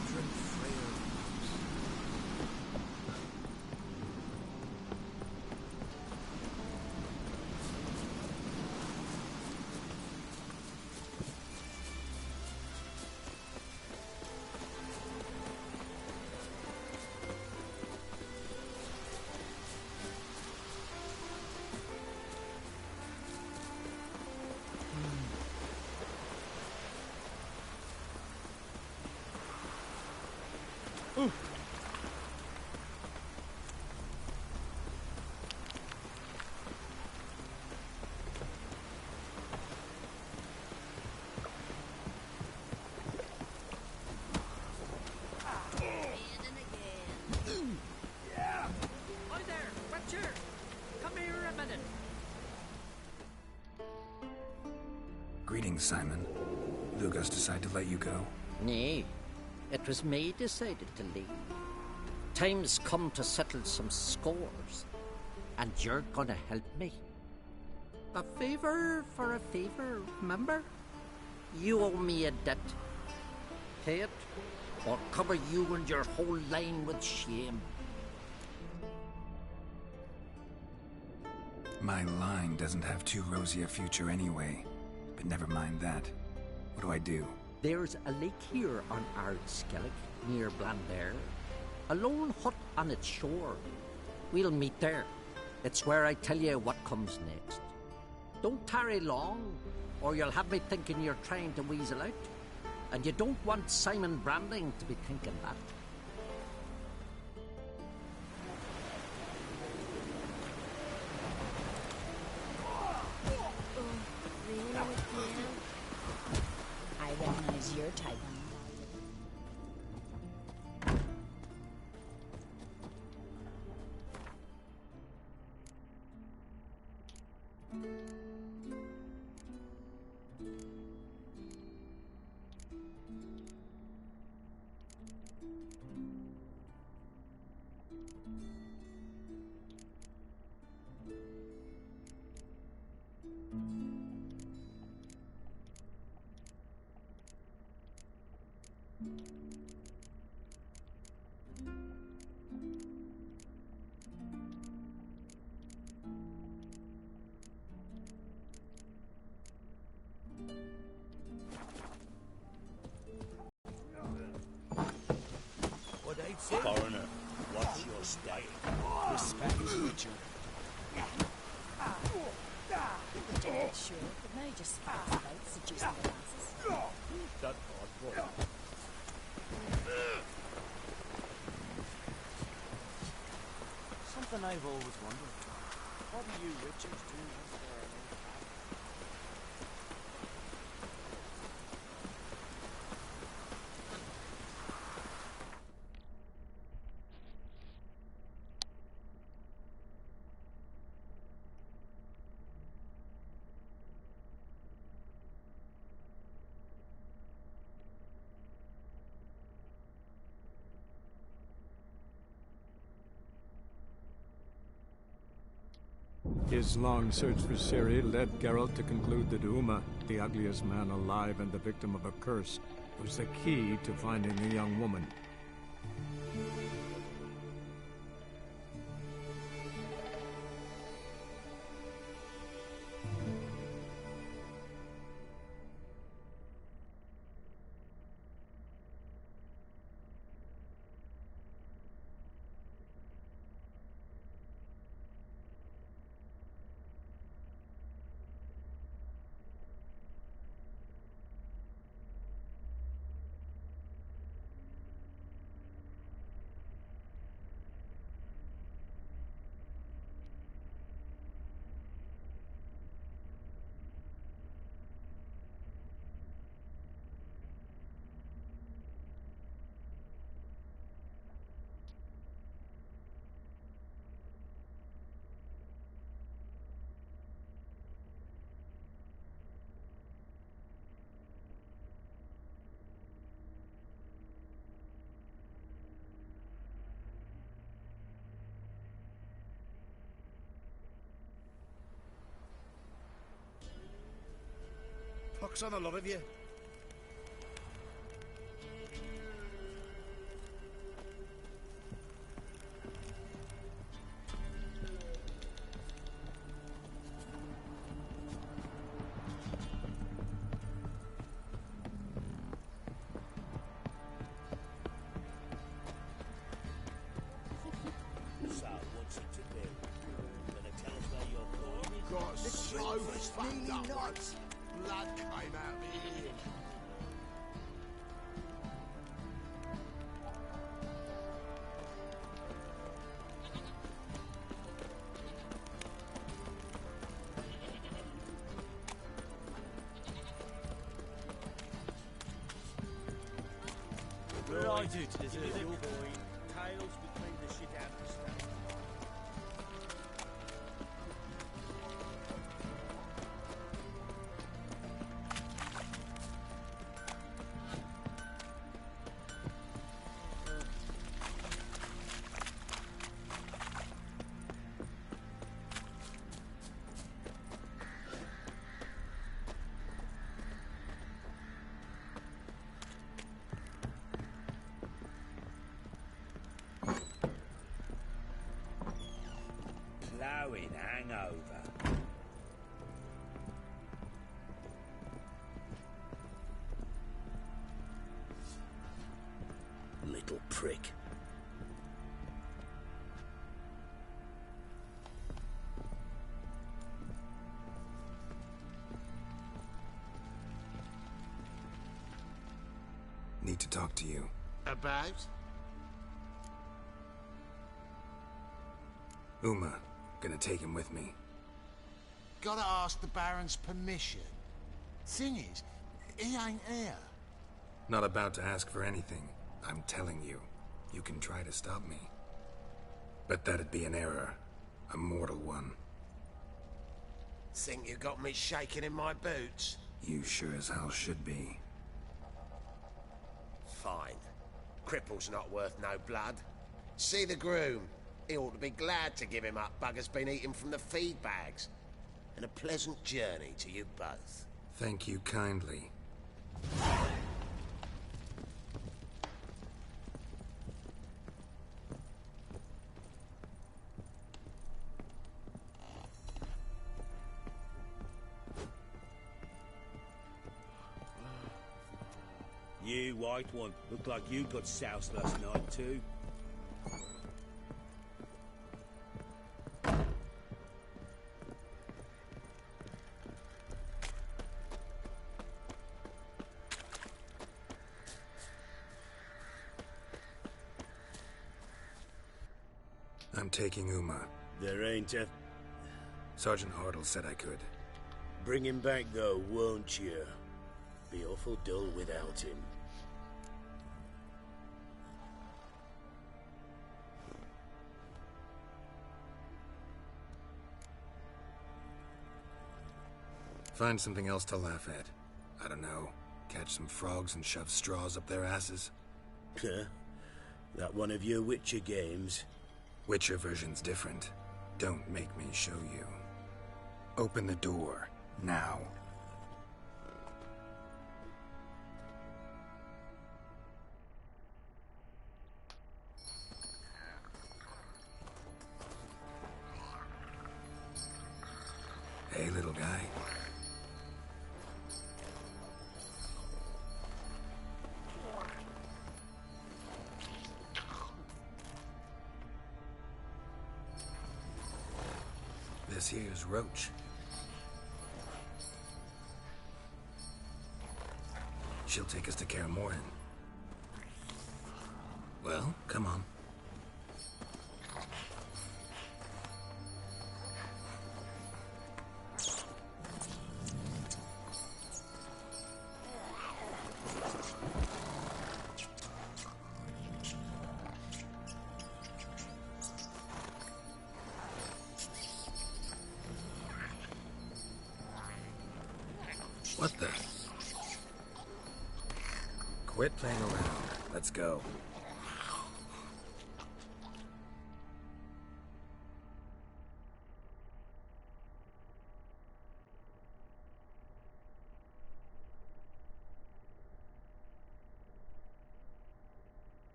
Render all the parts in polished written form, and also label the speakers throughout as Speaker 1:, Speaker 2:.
Speaker 1: Modern frail.
Speaker 2: Greetings, Simon. Lugas decided to let you go?
Speaker 3: Nay, it was me decided to leave. Time's come to settle some scores, and you're gonna help me. A favour for a favour, remember? You owe me a debt. Pay it, or cover you and your whole line with shame.
Speaker 2: My line doesn't have too rosy a future anyway. But never mind that. What do I do?
Speaker 3: There's a lake here on Ardskellig, near Blandair. A lone hut on its shore. We'll meet there. It's where I tell you what comes next. Don't tarry long, or you'll have me thinking you're trying to weasel out. And you don't want Simon Branding to be thinking that.
Speaker 4: I recognize your type.
Speaker 5: Foreigner, what's your style? Respect, Richard.
Speaker 4: Dead, sure, but now just sparks about seducing the masses.
Speaker 5: That hard boy.
Speaker 1: Something I've always wondered. What do you Richards do with their
Speaker 6: His long search for Ciri led Geralt to conclude that Uma, the ugliest man alive and the victim of a curse, was the key to finding the young woman.
Speaker 5: Puck's on the love of you. so fucked up once. Blood came out of my ear.
Speaker 1: Right, is it your coin? Tails between the shit out of the stuff.
Speaker 5: Ploughing hangover. Little prick.
Speaker 2: Need to talk to you.
Speaker 5: About?
Speaker 2: Uma. Gonna take him with me.
Speaker 5: Gotta ask the Baron's permission. Thing is, he ain't here.
Speaker 2: Not about to ask for anything. I'm telling you. You can try to stop me. But that'd be an error. A mortal one.
Speaker 5: Think you got me shaking in my boots?
Speaker 2: You sure as hell should be.
Speaker 5: Fine. Cripple's not worth no blood. See the groom. He ought to be glad to give him up. Bugger's been eating from the feed bags. And a pleasant journey to you both.
Speaker 2: Thank you kindly.
Speaker 1: You, white one, look like you got soused last night too.
Speaker 2: I'm taking Uma.
Speaker 7: There ain't a...
Speaker 2: Sergeant Hartle said I could.
Speaker 7: Bring him back, though, won't you? Be awful dull without him.
Speaker 2: Find something else to laugh at. I don't know. Catch some frogs and shove straws up their asses.
Speaker 7: Huh? That one of your Witcher games?
Speaker 2: Witcher version's different. Don't make me show you. Open the door. Now. Hey, little guy. This here's Roach. She'll take us to Kaer Morhen. Well, come on. What the? Quit playing around. Let's go.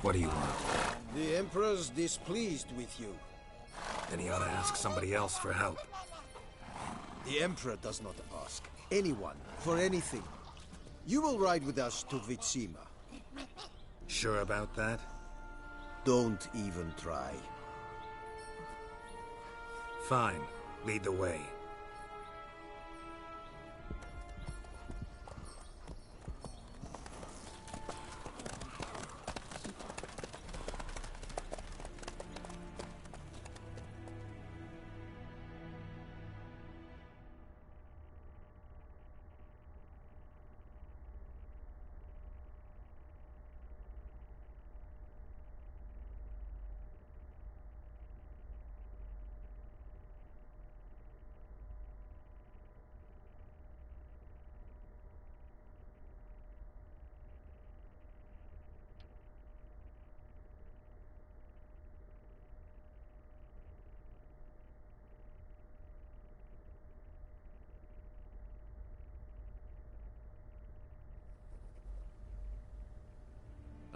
Speaker 2: What do you want?
Speaker 8: The Emperor's displeased with you.
Speaker 2: Then he ought to ask somebody else for help.
Speaker 8: The Emperor does not ask anyone for anything. You will ride with us to Vitsima.
Speaker 2: Sure about that?
Speaker 8: Don't even try.
Speaker 2: Fine. Lead the way.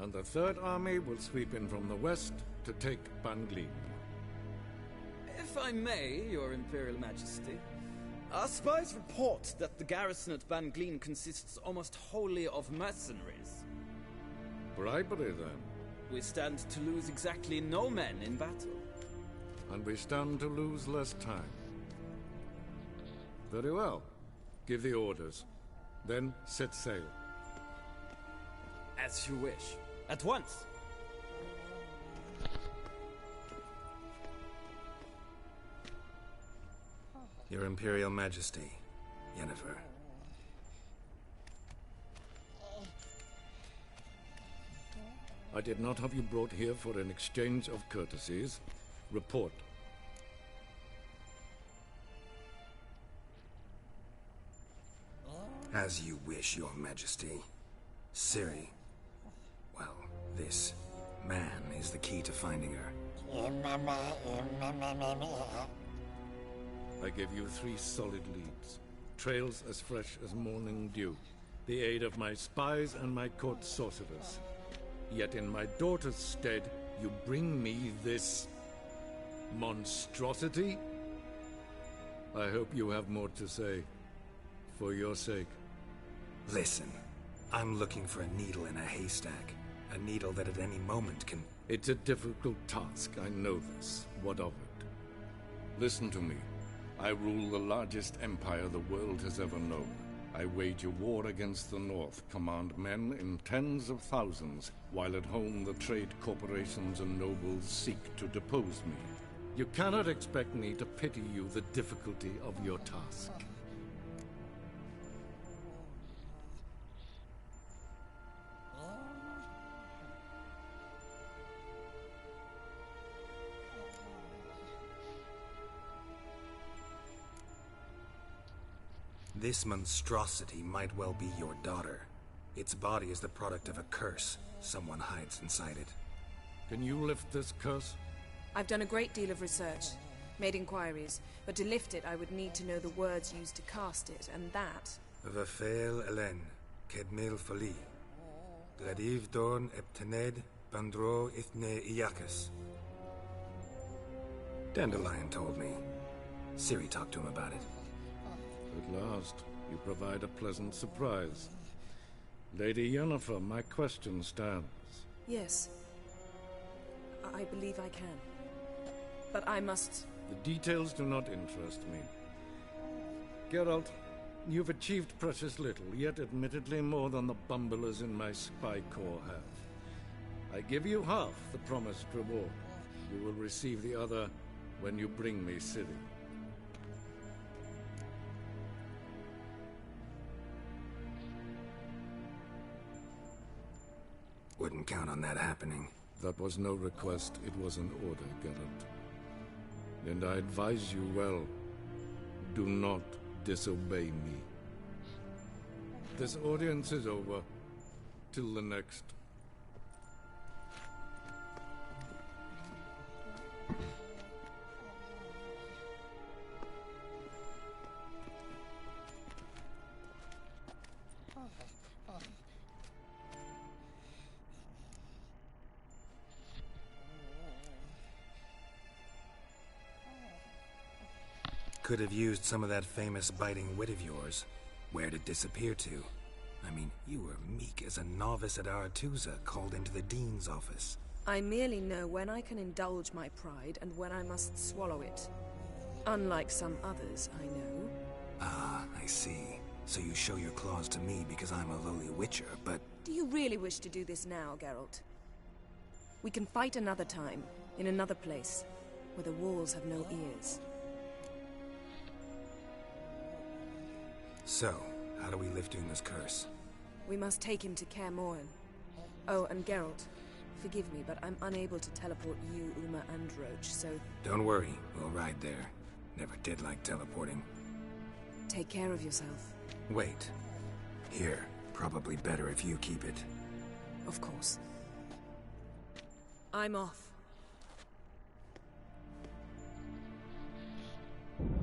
Speaker 6: And the Third Army will sweep in from the west to take Banglin.
Speaker 9: If I may, Your Imperial Majesty, our spies report that the garrison at Banglin consists almost wholly of mercenaries.
Speaker 6: Bribery, then.
Speaker 9: We stand to lose exactly no men in battle.
Speaker 6: And we stand to lose less time. Very well. Give the orders. Then set sail.
Speaker 9: As you wish. At once!
Speaker 2: Your Imperial Majesty, Yennefer.
Speaker 6: I did not have you brought here for an exchange of courtesies. Report.
Speaker 2: As you wish, Your Majesty. Ciri. Well, this man is the key to finding her.
Speaker 6: I give you 3 solid leads. Trails as fresh as morning dew. The aid of my spies and my court sorcerers. Yet in my daughter's stead, you bring me this monstrosity? I hope you have more to say. For your sake.
Speaker 2: Listen, I'm looking for a needle in a haystack. A needle that at any moment can...
Speaker 6: It's a difficult task, I know this. What of it? Listen to me. I rule the largest empire the world has ever known. I wage a war against the North, command men in tens of thousands, while at home the trade corporations and nobles seek to depose me. You cannot expect me to pity you the difficulty of your task.
Speaker 2: This monstrosity might well be your daughter. Its body is the product of a curse. Someone hides inside it.
Speaker 6: Can you lift this curse?
Speaker 10: I've done a great deal of research, made inquiries, but to lift it I would need to know the words used to cast it, and that...
Speaker 2: Vafel Elen, Kedmil Fali, Gladiv Dorn Eptened, Bandro Ithne Iacus. Dandelion told me. Ciri talked to him about it.
Speaker 6: At last, you provide a pleasant surprise. Lady Yennefer, my question stands.
Speaker 10: Yes. I believe I can. But I must...
Speaker 6: The details do not interest me. Geralt, you've achieved precious little, yet admittedly more than the bumblers in my spy corps have. I give you half the promised reward. You will receive the other when you bring me Ciri.
Speaker 2: Wouldn't count on that happening.
Speaker 6: That was no request, it was an order, Geralt. And I advise you well, do not disobey me. This audience is over. Till the next.
Speaker 2: could have used some of that famous biting wit of yours. Where'd it disappear to? I mean, you were meek as a novice at Aretuza, called into the Dean's office.
Speaker 10: I merely know when I can indulge my pride and when I must swallow it. Unlike some others, I know.
Speaker 2: Ah, I see. So you show your claws to me because I'm a lowly witcher, but...
Speaker 10: Do you really wish to do this now, Geralt? We can fight another time, in another place, where the walls have no ears.
Speaker 2: So, how do we lift Uma's curse?
Speaker 10: We must take him to Kaer Morhen. Oh, and Geralt, forgive me, but I'm unable to teleport you, Uma, and Roach, so...
Speaker 2: Don't worry, we'll ride there. Never did like teleporting.
Speaker 10: Take care of yourself.
Speaker 2: Wait. Here, probably better if you keep it.
Speaker 10: Of course. I'm off.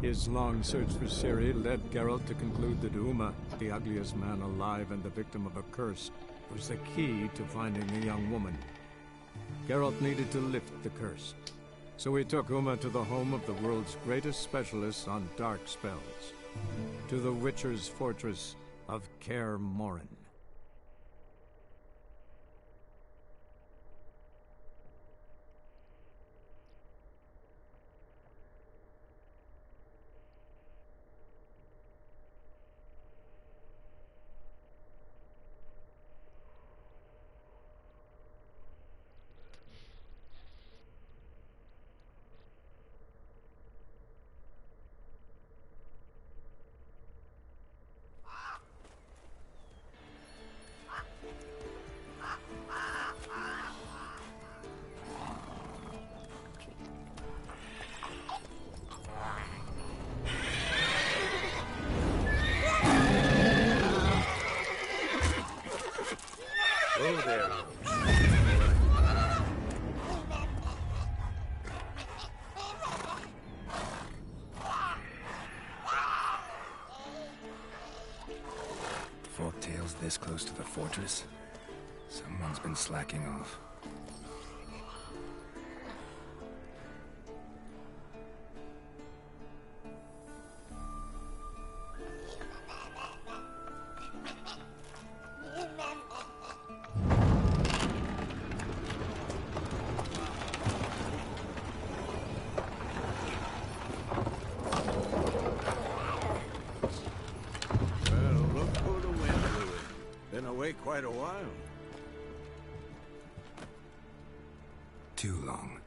Speaker 11: His long search for Ciri led Geralt to conclude that Uma, the ugliest man alive and the victim of a curse, was the key to finding the young woman. Geralt needed to lift the curse, so he took Uma to the home of the world's greatest specialist on dark spells, to the Witcher's fortress of Kaer Morhen.
Speaker 7: Oh, there.
Speaker 2: Forktail's this close to the fortress? Someone's been slacking off.
Speaker 7: Quite a while.
Speaker 2: Too long.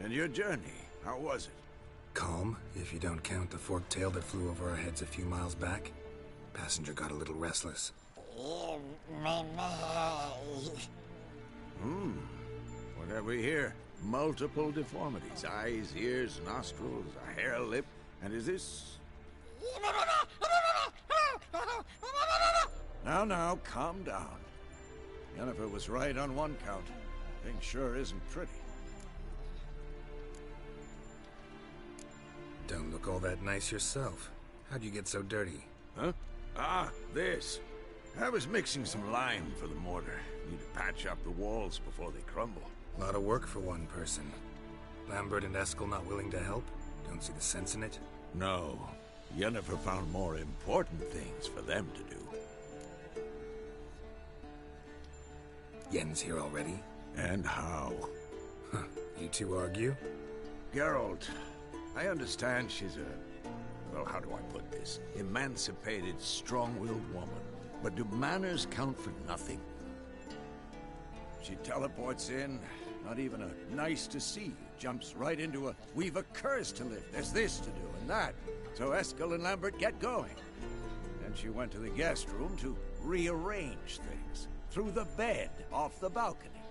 Speaker 7: And your journey, how was it?
Speaker 2: Calm, if you don't count the forktail that flew over our heads a few miles back. Passenger got a little restless.
Speaker 7: What have we here? Multiple deformities. Eyes, ears, nostrils, a hair lip. And is this... Now, calm down. Yennefer was right on one count. Thing sure isn't pretty.
Speaker 2: Don't look all that nice yourself. How'd you get so dirty?
Speaker 7: Huh? Ah, this. I was mixing some lime for the mortar. Need to patch up the walls before they crumble.
Speaker 2: A lot of work for one person. Lambert and Eskel not willing to help? Don't see the sense in it?
Speaker 7: No. Yennefer found more important things for them to do.
Speaker 2: Yen's here already?
Speaker 7: And how?
Speaker 2: Huh. You two argue?
Speaker 7: Geralt, I understand she's a... well, how do I put this? Emancipated, strong-willed woman. But do manners count for nothing? She teleports in, not even a nice to see. Jumps right into a, we've a curse to lift, there's this to do and that. So Eskel and Lambert get going. Then she went to the guest room to rearrange things. Through the bed, off the balcony.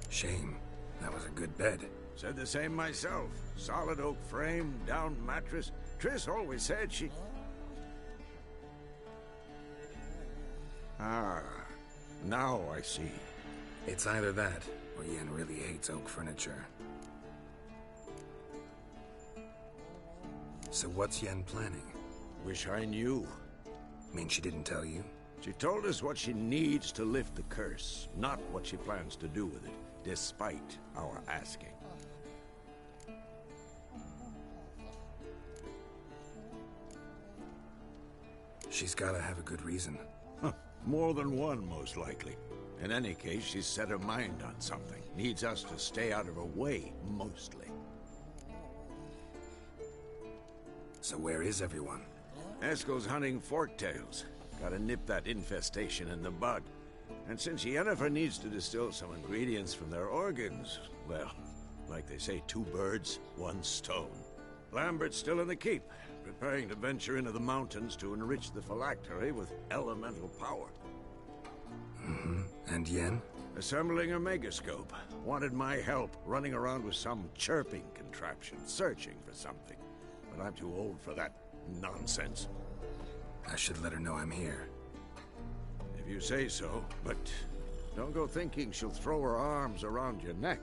Speaker 2: Shame. That was a good bed.
Speaker 7: Said the same myself. Solid oak frame, down mattress. Triss always said she... Ah, now I see.
Speaker 2: It's either that, or Yen really hates oak furniture. So what's Yen planning?
Speaker 7: Wish I knew.
Speaker 2: Mean she didn't tell you?
Speaker 7: She told us what she needs to lift the curse, not what she plans to do with it, despite our asking.
Speaker 2: She's gotta have a good reason.
Speaker 7: More than one, most likely. In any case, she's set her mind on something. Needs us to stay out of her way, mostly.
Speaker 2: So where is everyone?
Speaker 7: Eskel's hunting forktails. Gotta nip that infestation in the bud. And since Yennefer needs to distill some ingredients from their organs, well, like they say, 2 birds, 1 stone. Lambert's still in the keep, preparing to venture into the mountains to enrich the phylactery with elemental power.
Speaker 2: Mm-hmm. And Yen?
Speaker 7: Assembling a megascope. Wanted my help running around with some chirping contraption, searching for something. But I'm too old for that nonsense.
Speaker 2: I should let her know I'm here.
Speaker 7: If you say so, but don't go thinking she'll throw her arms around your neck.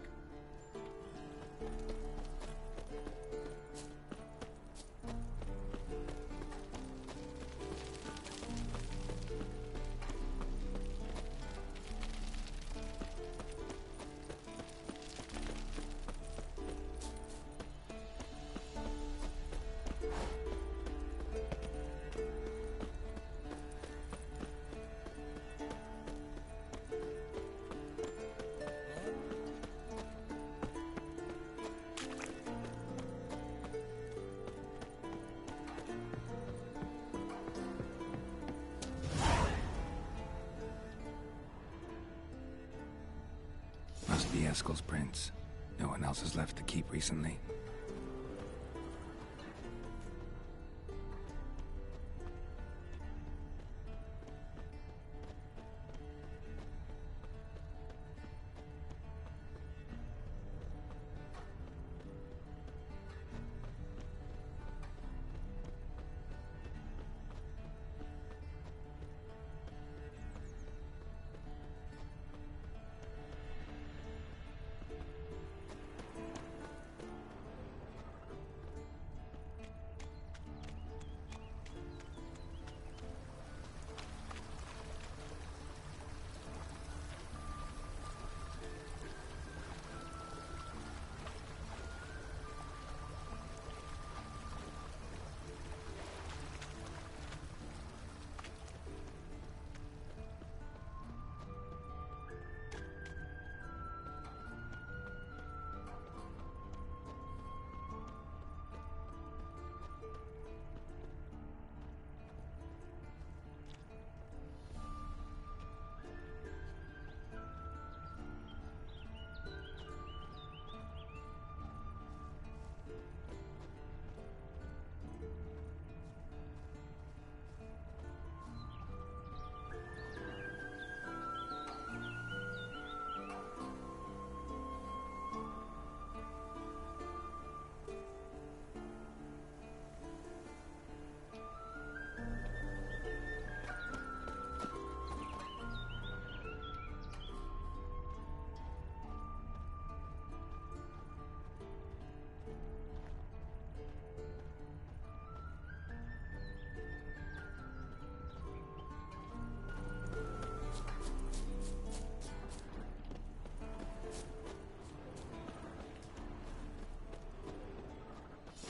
Speaker 2: Must be Eskel's prints. No one else has left the keep recently.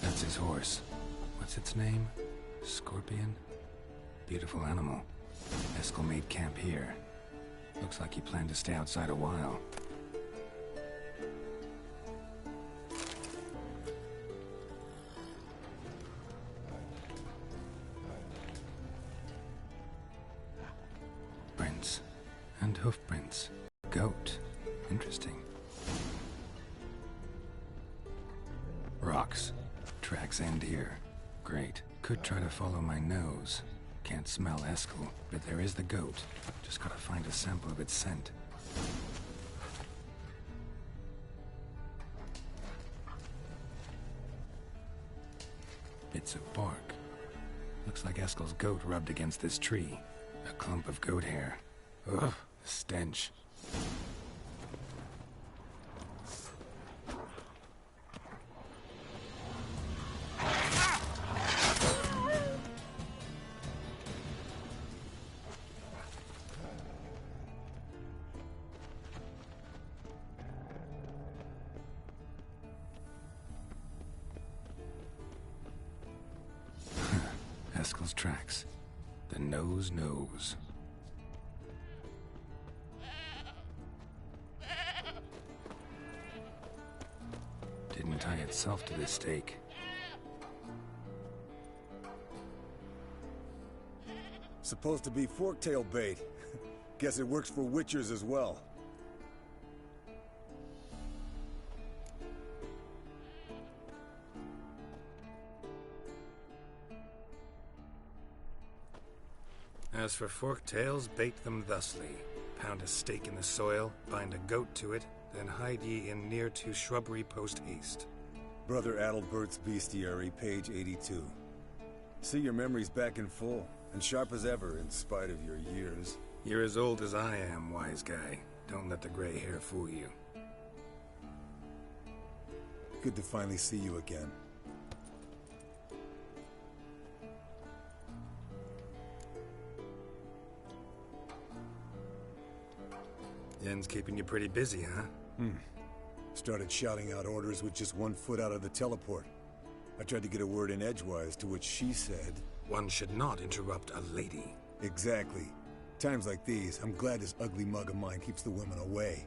Speaker 2: That's his horse. What's its name? Scorpion? Beautiful animal. Eskel made camp here. Looks like he planned to stay outside a while. Prints. And hoof prints. Goat. Interesting. Rocks. Tracks end here. Great. Could try to follow my nose. Can't smell Eskel, but there is the goat. Just gotta find a sample of its scent. Bits of bark. Looks like Eskel's goat rubbed against this tree. A clump of goat hair. Ugh, the stench. tracks. The nose knows. Didn't tie itself to this stake.
Speaker 12: Supposed to be forktail bait. Guess it works for witchers as well.
Speaker 2: As for forktails, bait them thusly. Pound a stake in the soil, bind a goat to it, then hide ye in near to shrubbery post haste.
Speaker 12: Brother Adalbert's Bestiary, page 82. See your memories back in full, and sharp as ever in spite of your years.
Speaker 2: You're as old as I am, wise guy. Don't let the gray hair fool you.
Speaker 12: Good to finally see you again.
Speaker 2: Yen's keeping you pretty busy, huh?
Speaker 12: Started shouting out orders with just 1 foot out of the teleport. I tried to get a word in edgewise, to which she said...
Speaker 2: One should not interrupt a lady.
Speaker 12: Exactly. Times like these, I'm glad this ugly mug of mine keeps the women away.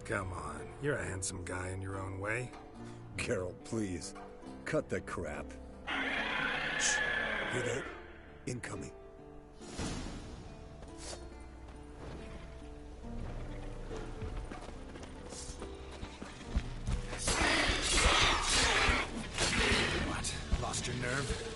Speaker 2: Come on, you're a handsome guy in your own way.
Speaker 12: Geralt, please. Cut the crap. Shh. Hear that? Incoming.
Speaker 2: What? Lost your nerve?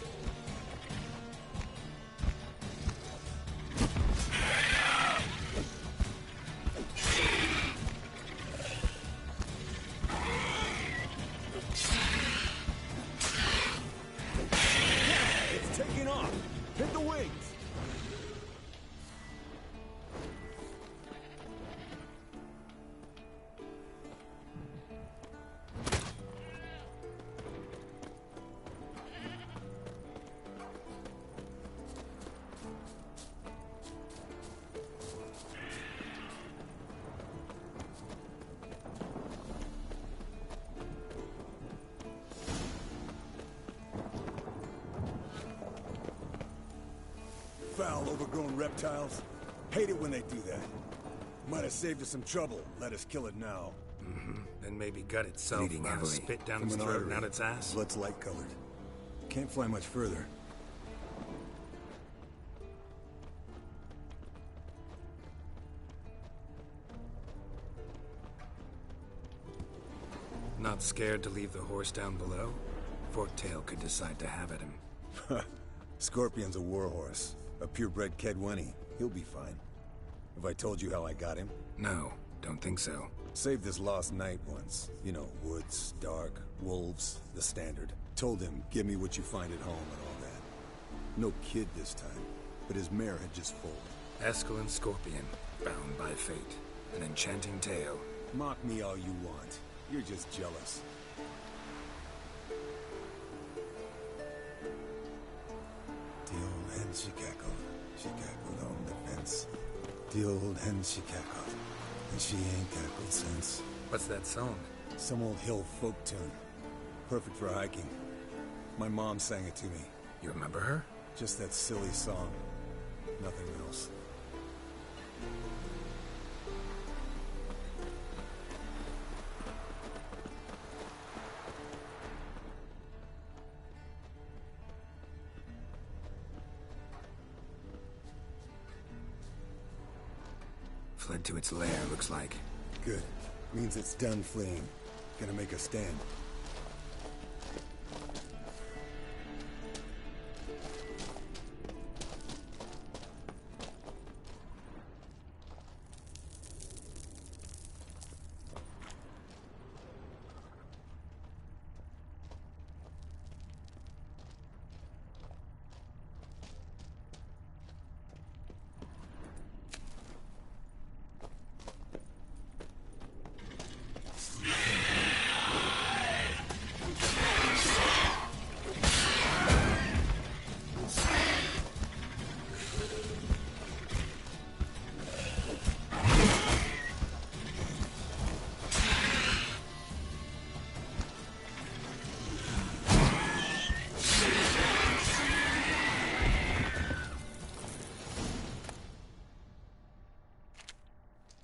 Speaker 12: Foul, overgrown reptiles. Hate it when they do that. Might have saved us some trouble. Let us kill it now.
Speaker 2: Then maybe gut itself,
Speaker 12: Bleeding heavily.
Speaker 2: spit down
Speaker 12: From
Speaker 2: its
Speaker 12: an
Speaker 2: throat
Speaker 12: artery.
Speaker 2: and out its ass.
Speaker 12: Blood's light-colored. Can't fly much further.
Speaker 2: Not scared to leave the horse down below? Forktail could decide to have at him.
Speaker 12: Scorpion's a warhorse. A purebred Kedwenny. He'll be fine. Have I told you how I got him?
Speaker 2: No, don't think so.
Speaker 12: Saved this lost knight once. You know, woods, dark, wolves, the standard. Told him, give me what you find at home and all that. No kid this time, but his mare had just foaled.
Speaker 2: Eskel and Scorpion, bound by fate. An enchanting tale.
Speaker 12: Mock me all you want. You're just jealous. The old hen she cackled. She cackled on the fence. The old hen she cackled. And she ain't cackled since.
Speaker 2: What's that song?
Speaker 12: Some old hill folk tune. Perfect for hiking. My mom sang it to me.
Speaker 2: You remember her?
Speaker 12: Just that silly song. Nothing else.
Speaker 2: Fled to its lair, looks like.
Speaker 12: Good. Means it's done fleeing. Gonna make a stand.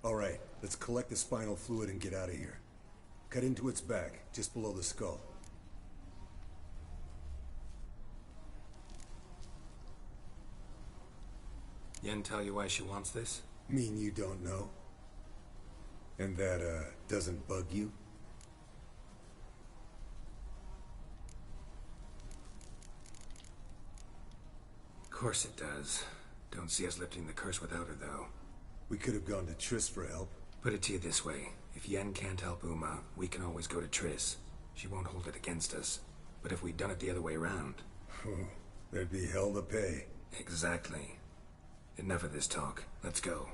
Speaker 12: All right, let's collect the spinal fluid and get out of here. Cut into its back, just below the skull.
Speaker 2: Yen tell you why she wants this?
Speaker 12: Mean you don't know? And that, doesn't bug you?
Speaker 2: Of course it does. Don't see us lifting the curse without her, though.
Speaker 12: We could have gone to Triss for help.
Speaker 2: Put it to you this way. If Yen can't help Uma, we can always go to Triss. She won't hold it against us. But if we'd done it the other way around...
Speaker 12: There'd be hell to pay.
Speaker 2: Exactly. Enough of this talk. Let's go.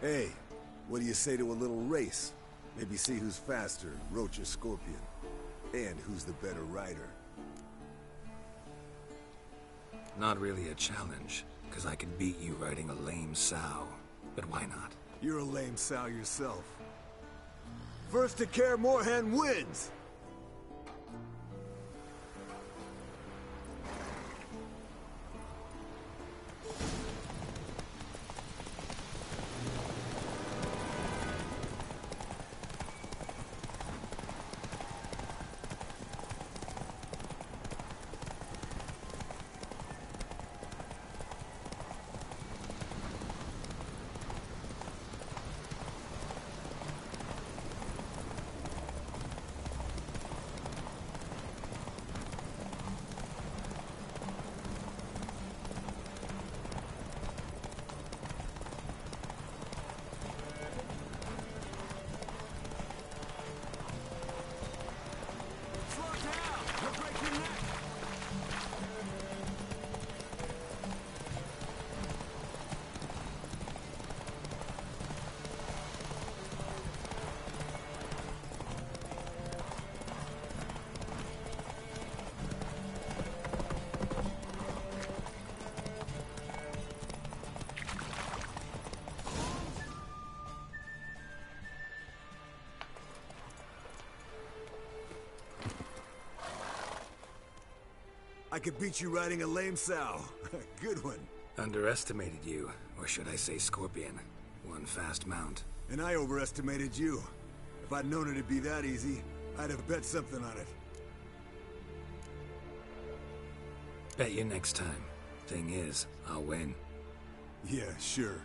Speaker 12: Hey, what do you say to a little race? Maybe see who's faster, Roach or Scorpion. And who's the better rider.
Speaker 2: Not really a challenge, because I could beat you riding a lame sow. But why not?
Speaker 12: You're a lame sow yourself. First to Kaer Morhen wins! I could beat you riding a lame sow. Good one.
Speaker 2: Underestimated you, or should I say Scorpion. One fast mount.
Speaker 12: And I overestimated you. If I'd known it'd be that easy, I'd have bet something on it.
Speaker 2: Bet you next time. Thing is, I'll win.
Speaker 12: Yeah, sure.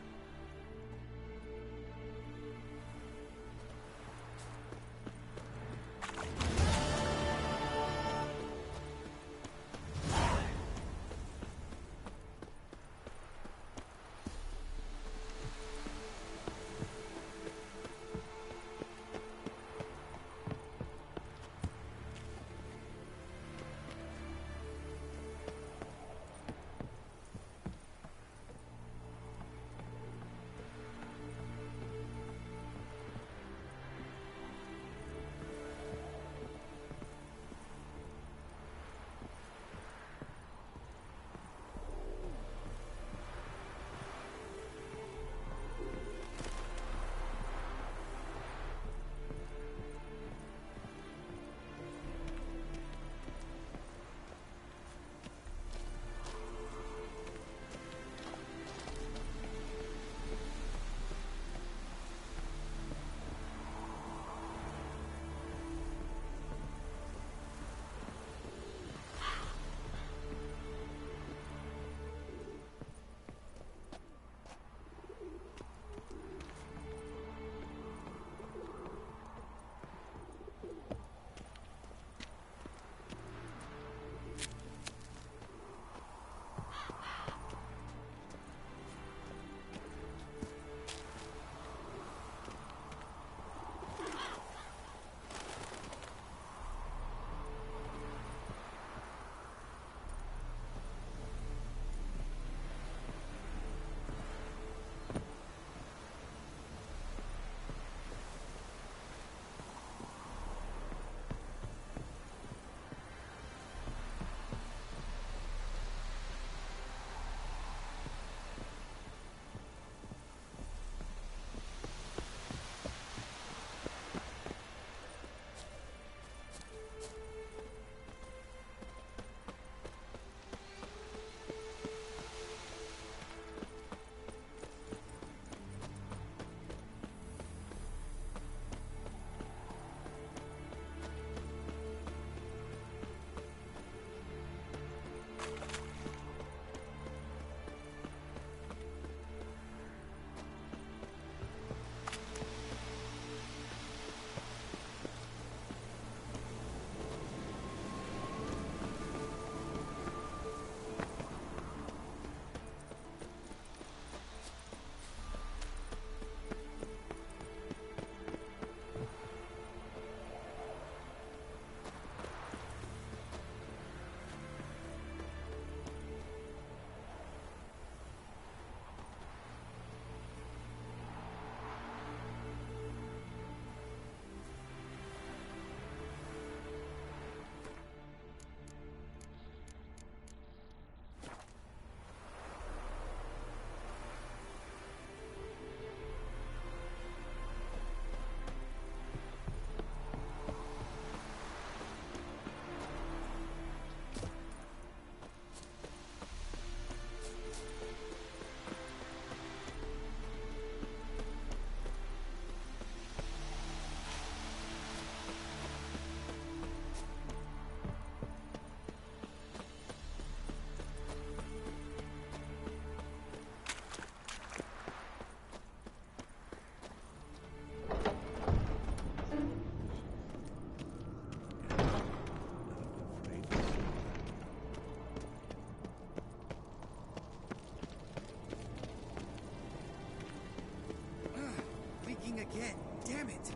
Speaker 13: again. Damn it!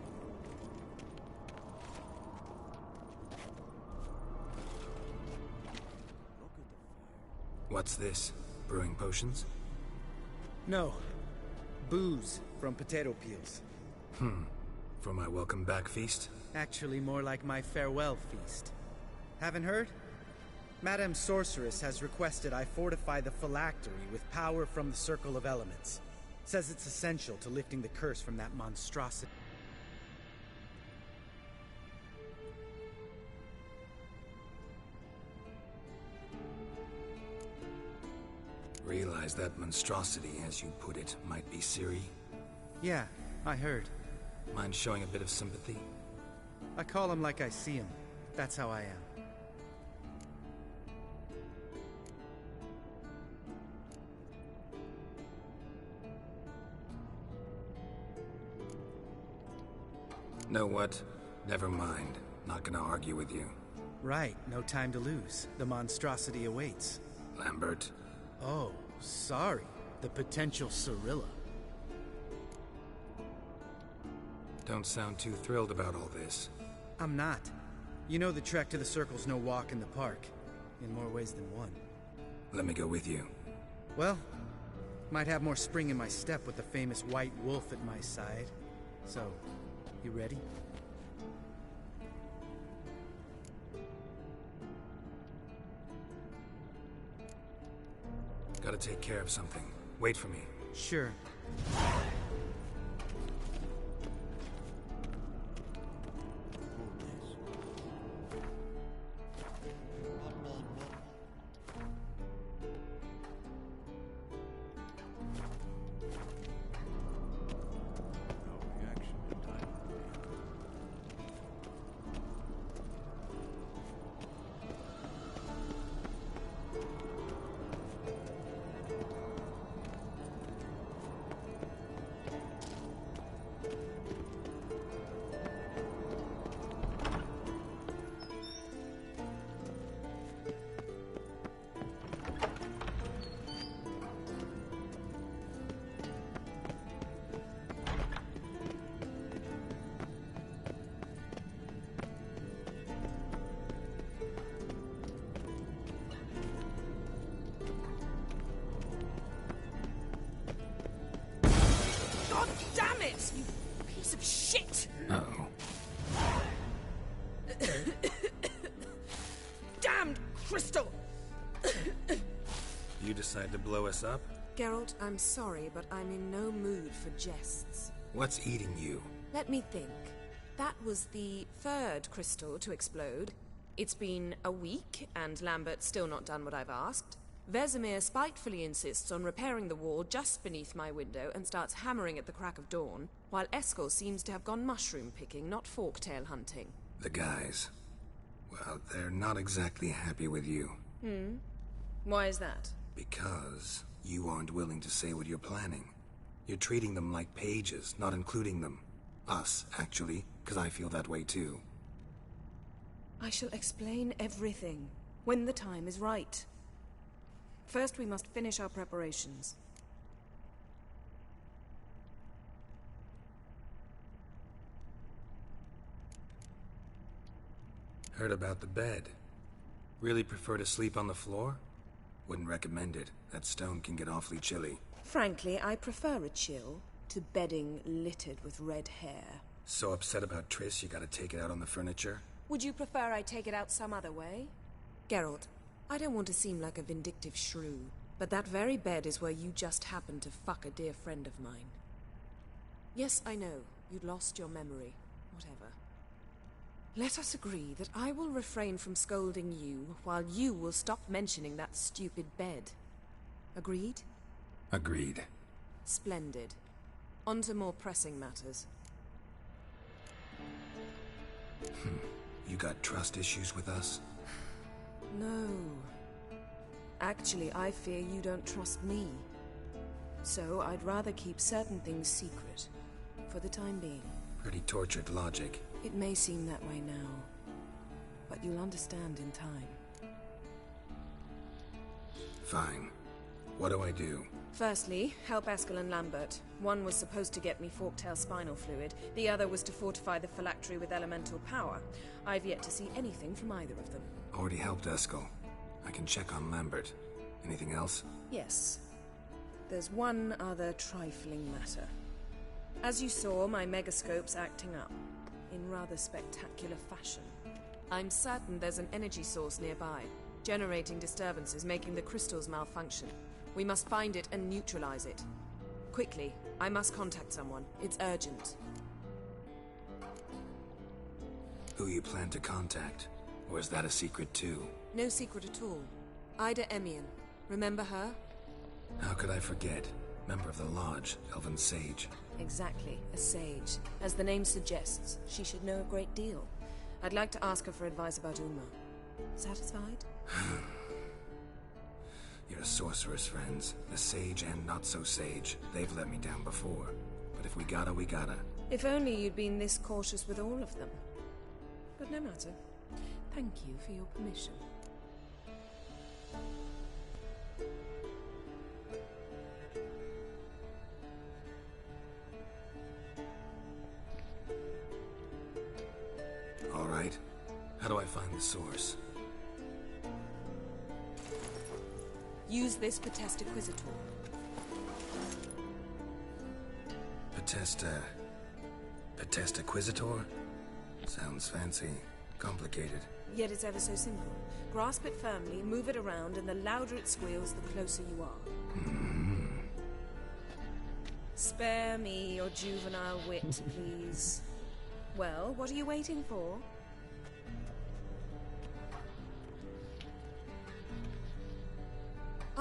Speaker 2: What's this? Brewing potions?
Speaker 13: No. Booze from potato peels.
Speaker 2: For my welcome back feast?
Speaker 13: Actually, more like my farewell feast. Haven't heard? Madame Sorceress has requested I fortify the phylactery with power from the Circle of Elements. Says it's essential to lifting the curse from that monstrosity.
Speaker 2: Realize that monstrosity, as you put it, might be Ciri?
Speaker 13: Yeah, I heard.
Speaker 2: Mind showing a bit of sympathy?
Speaker 13: I call him like I see him. That's how I am.
Speaker 2: Know what? Never mind. Not gonna argue with you.
Speaker 13: Right, no time to lose. The monstrosity awaits.
Speaker 2: Lambert.
Speaker 13: Oh, sorry. The potential Cirilla.
Speaker 2: Don't sound too thrilled about all this.
Speaker 13: I'm not. You know the trek to the Circle's no walk in the park. In more ways than one.
Speaker 2: Let me go with you.
Speaker 13: Well, might have more spring in my step with the famous White Wolf at my side. So, you ready?
Speaker 2: Gotta take care of something. Wait for me.
Speaker 13: Sure.
Speaker 10: Damn it! You piece of shit!
Speaker 2: Uh-oh.
Speaker 10: Damned crystal!
Speaker 2: You decide to blow us up?
Speaker 10: Geralt, I'm sorry, but I'm in no mood for jests.
Speaker 2: What's eating you?
Speaker 10: Let me think. That was the third crystal to explode. It's been a week, and Lambert's still not done what I've asked. Vesemir spitefully insists on repairing the wall just beneath my window and starts hammering at the crack of dawn, while Eskel seems to have gone mushroom picking, not forktail hunting.
Speaker 2: The guys. Well, they're not exactly happy with you.
Speaker 10: Why is that?
Speaker 2: Because you aren't willing to say what you're planning. You're treating them like pages, not including them. Us, actually, because I feel that way too.
Speaker 10: I shall explain everything, when the time is right. First, we must finish our preparations.
Speaker 2: Heard about the bed. Really prefer to sleep on the floor? Wouldn't recommend it. That stone can get awfully chilly.
Speaker 10: Frankly, I prefer a chill to bedding littered with red hair.
Speaker 2: So upset about Triss you gotta take it out on the furniture?
Speaker 10: Would you prefer I take it out some other way? Geralt, I don't want to seem like a vindictive shrew, but that very bed is where you just happened to fuck a dear friend of mine. Yes, I know, you'd lost your memory. Whatever. Let us agree that I will refrain from scolding you, while you will stop mentioning that stupid bed. Agreed?
Speaker 2: Agreed.
Speaker 10: Splendid. On to more pressing matters.
Speaker 2: You got trust issues with us?
Speaker 10: No. Actually, I fear you don't trust me. So I'd rather keep certain things secret, for the time being.
Speaker 2: Pretty tortured logic.
Speaker 10: It may seem that way now, but you'll understand in time.
Speaker 2: Fine. What do I do?
Speaker 10: Firstly, help Eskel and Lambert. One was supposed to get me Forktail spinal fluid, the other was to fortify the phylactery with elemental power. I've yet to see anything from either of them.
Speaker 2: Already helped Eskel. I can check on Lambert. Anything else?
Speaker 10: Yes. There's one other trifling matter. As you saw, my megascope's acting up, in rather spectacular fashion. I'm certain there's an energy source nearby, generating disturbances, making the crystals malfunction. We must find it and neutralize it. Quickly, I must contact someone. It's urgent.
Speaker 2: Who you plan to contact? Or is that a secret too?
Speaker 10: No secret at all. Ida Emian. Remember her?
Speaker 2: How could I forget? Member of the Lodge, Elven Sage.
Speaker 10: Exactly, a sage. As the name suggests, she should know a great deal. I'd like to ask her for advice about Uma. Satisfied?
Speaker 2: Your sorceress friends, the sage and not-so-sage, they've let me down before. But if we gotta, we gotta.
Speaker 10: If only you'd been this cautious with all of them. But no matter. Thank you for your permission.
Speaker 2: All right. How do I find the source?
Speaker 10: Use this Potesta Quisitor.
Speaker 2: Potesta Quisitor? Sounds fancy. Complicated.
Speaker 10: Yet it's ever so simple. Grasp it firmly, move it around, and the louder it squeals, the closer you are. Spare me your juvenile wit, please. Well, what are you waiting for?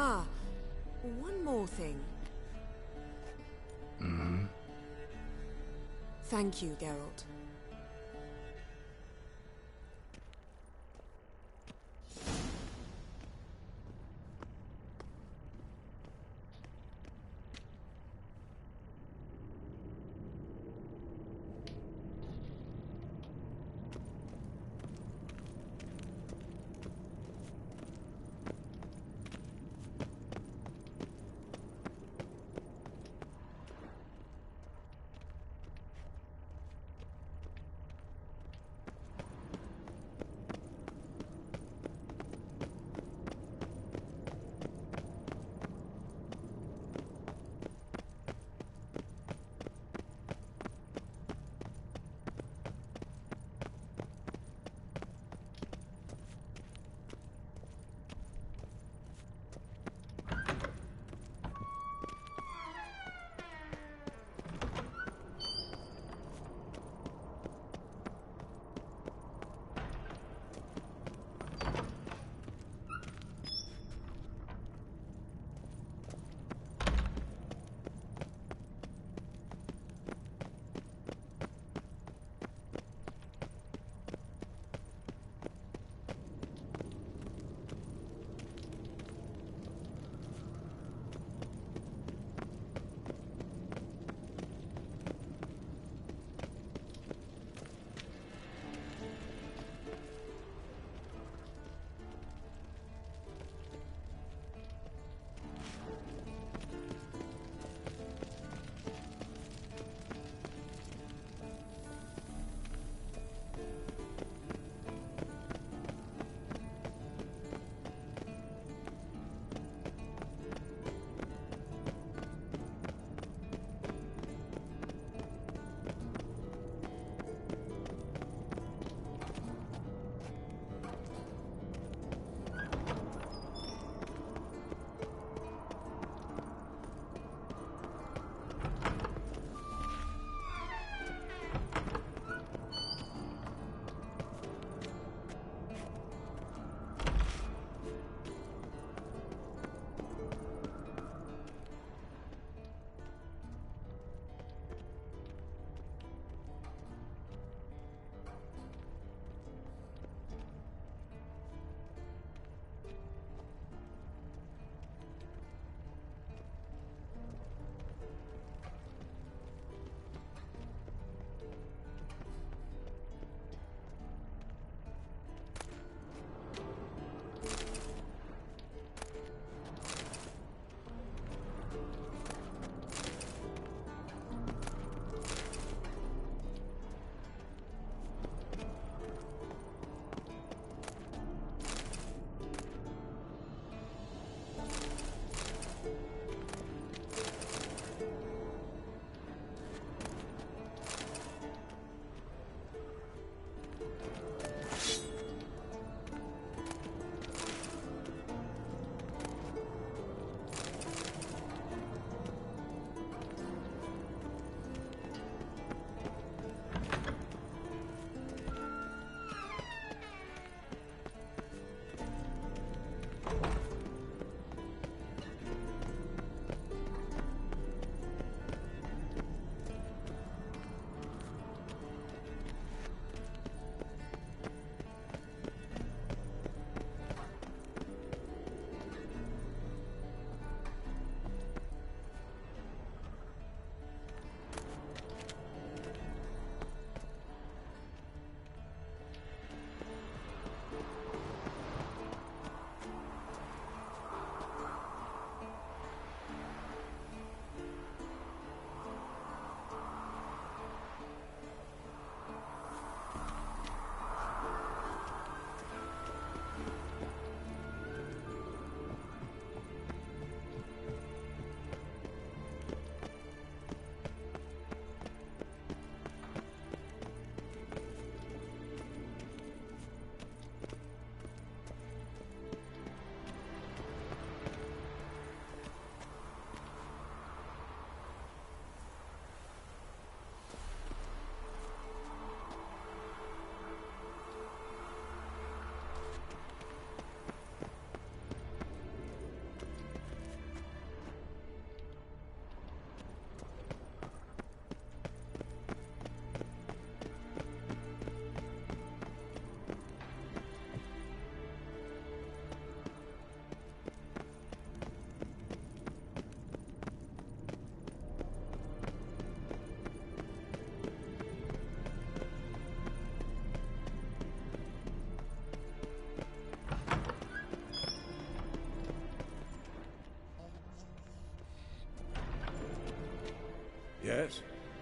Speaker 10: Ah, one more thing. Thank you, Geralt.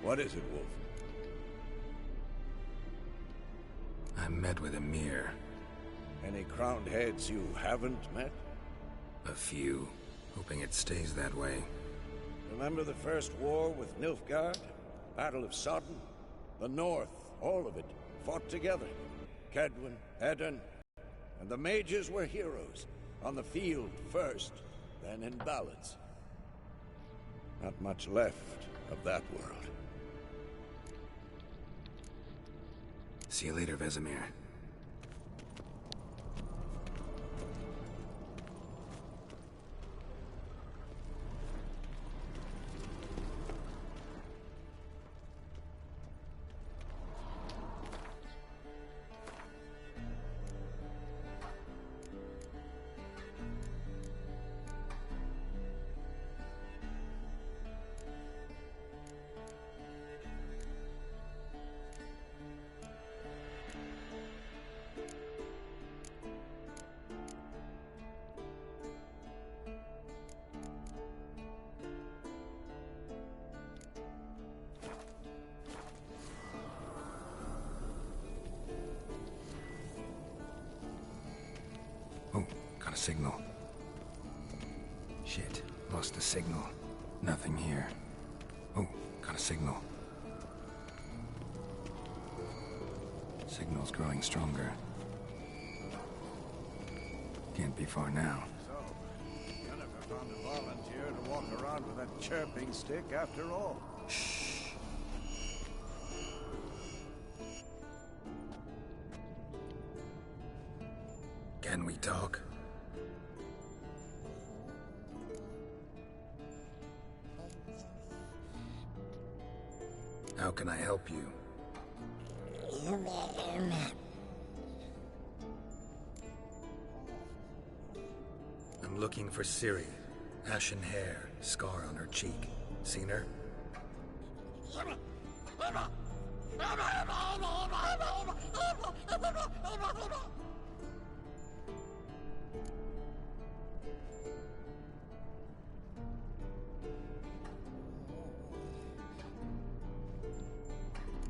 Speaker 7: What is it, Wolf?
Speaker 2: I met with Emir.
Speaker 7: Any crowned heads you haven't met?
Speaker 2: A few. Hoping it stays that way.
Speaker 7: Remember the first war with Nilfgaard? Battle of Sodden? The North, all of it, fought together. Kedwin, Eddon, and the mages were heroes. On the field first, then in ballads. Not much left of that world.
Speaker 2: See you later, Vesemir. Signal. Shit, lost the signal. Nothing here. Oh, got a signal. Signal's growing stronger. Can't be far now.
Speaker 7: So, Yennefer found a volunteer to walk around with that chirping stick after all.
Speaker 2: Shh. Can we talk? How can I help you? I'm looking for Ciri. Ashen hair, scar on her cheek. Seen her?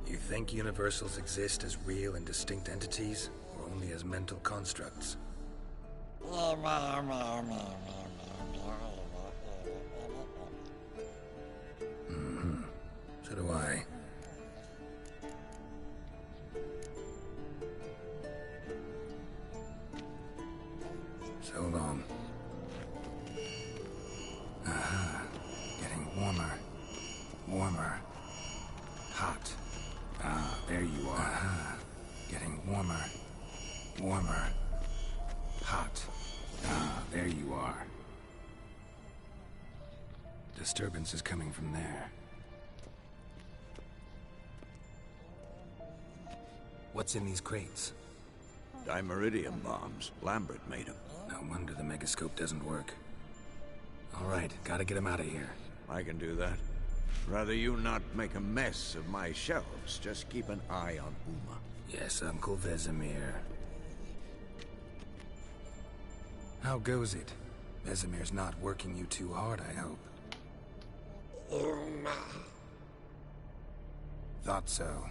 Speaker 2: You think universals exist as real and distinct entities, or only as mental constructs? Mm-hmm. So do I. So long. Getting warmer. Warmer. Hot. Ah, there you are. Getting warmer. Warmer. Hot. Ah, there you are. Disturbance is coming from there. What's in these crates?
Speaker 7: Dimeridium bombs. Lambert made them.
Speaker 2: No wonder the megascope doesn't work. All right, gotta get him out of here.
Speaker 7: I can do that. Rather you not make a mess of my shelves. Just keep an eye on Uma.
Speaker 2: Yes, Uncle Vesemir. How goes it? Vesemir's not working you too hard, I hope.
Speaker 5: Uma.
Speaker 2: Thought so.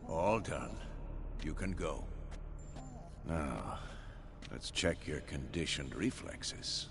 Speaker 7: All done. You can go. Now, let's check your conditioned reflexes.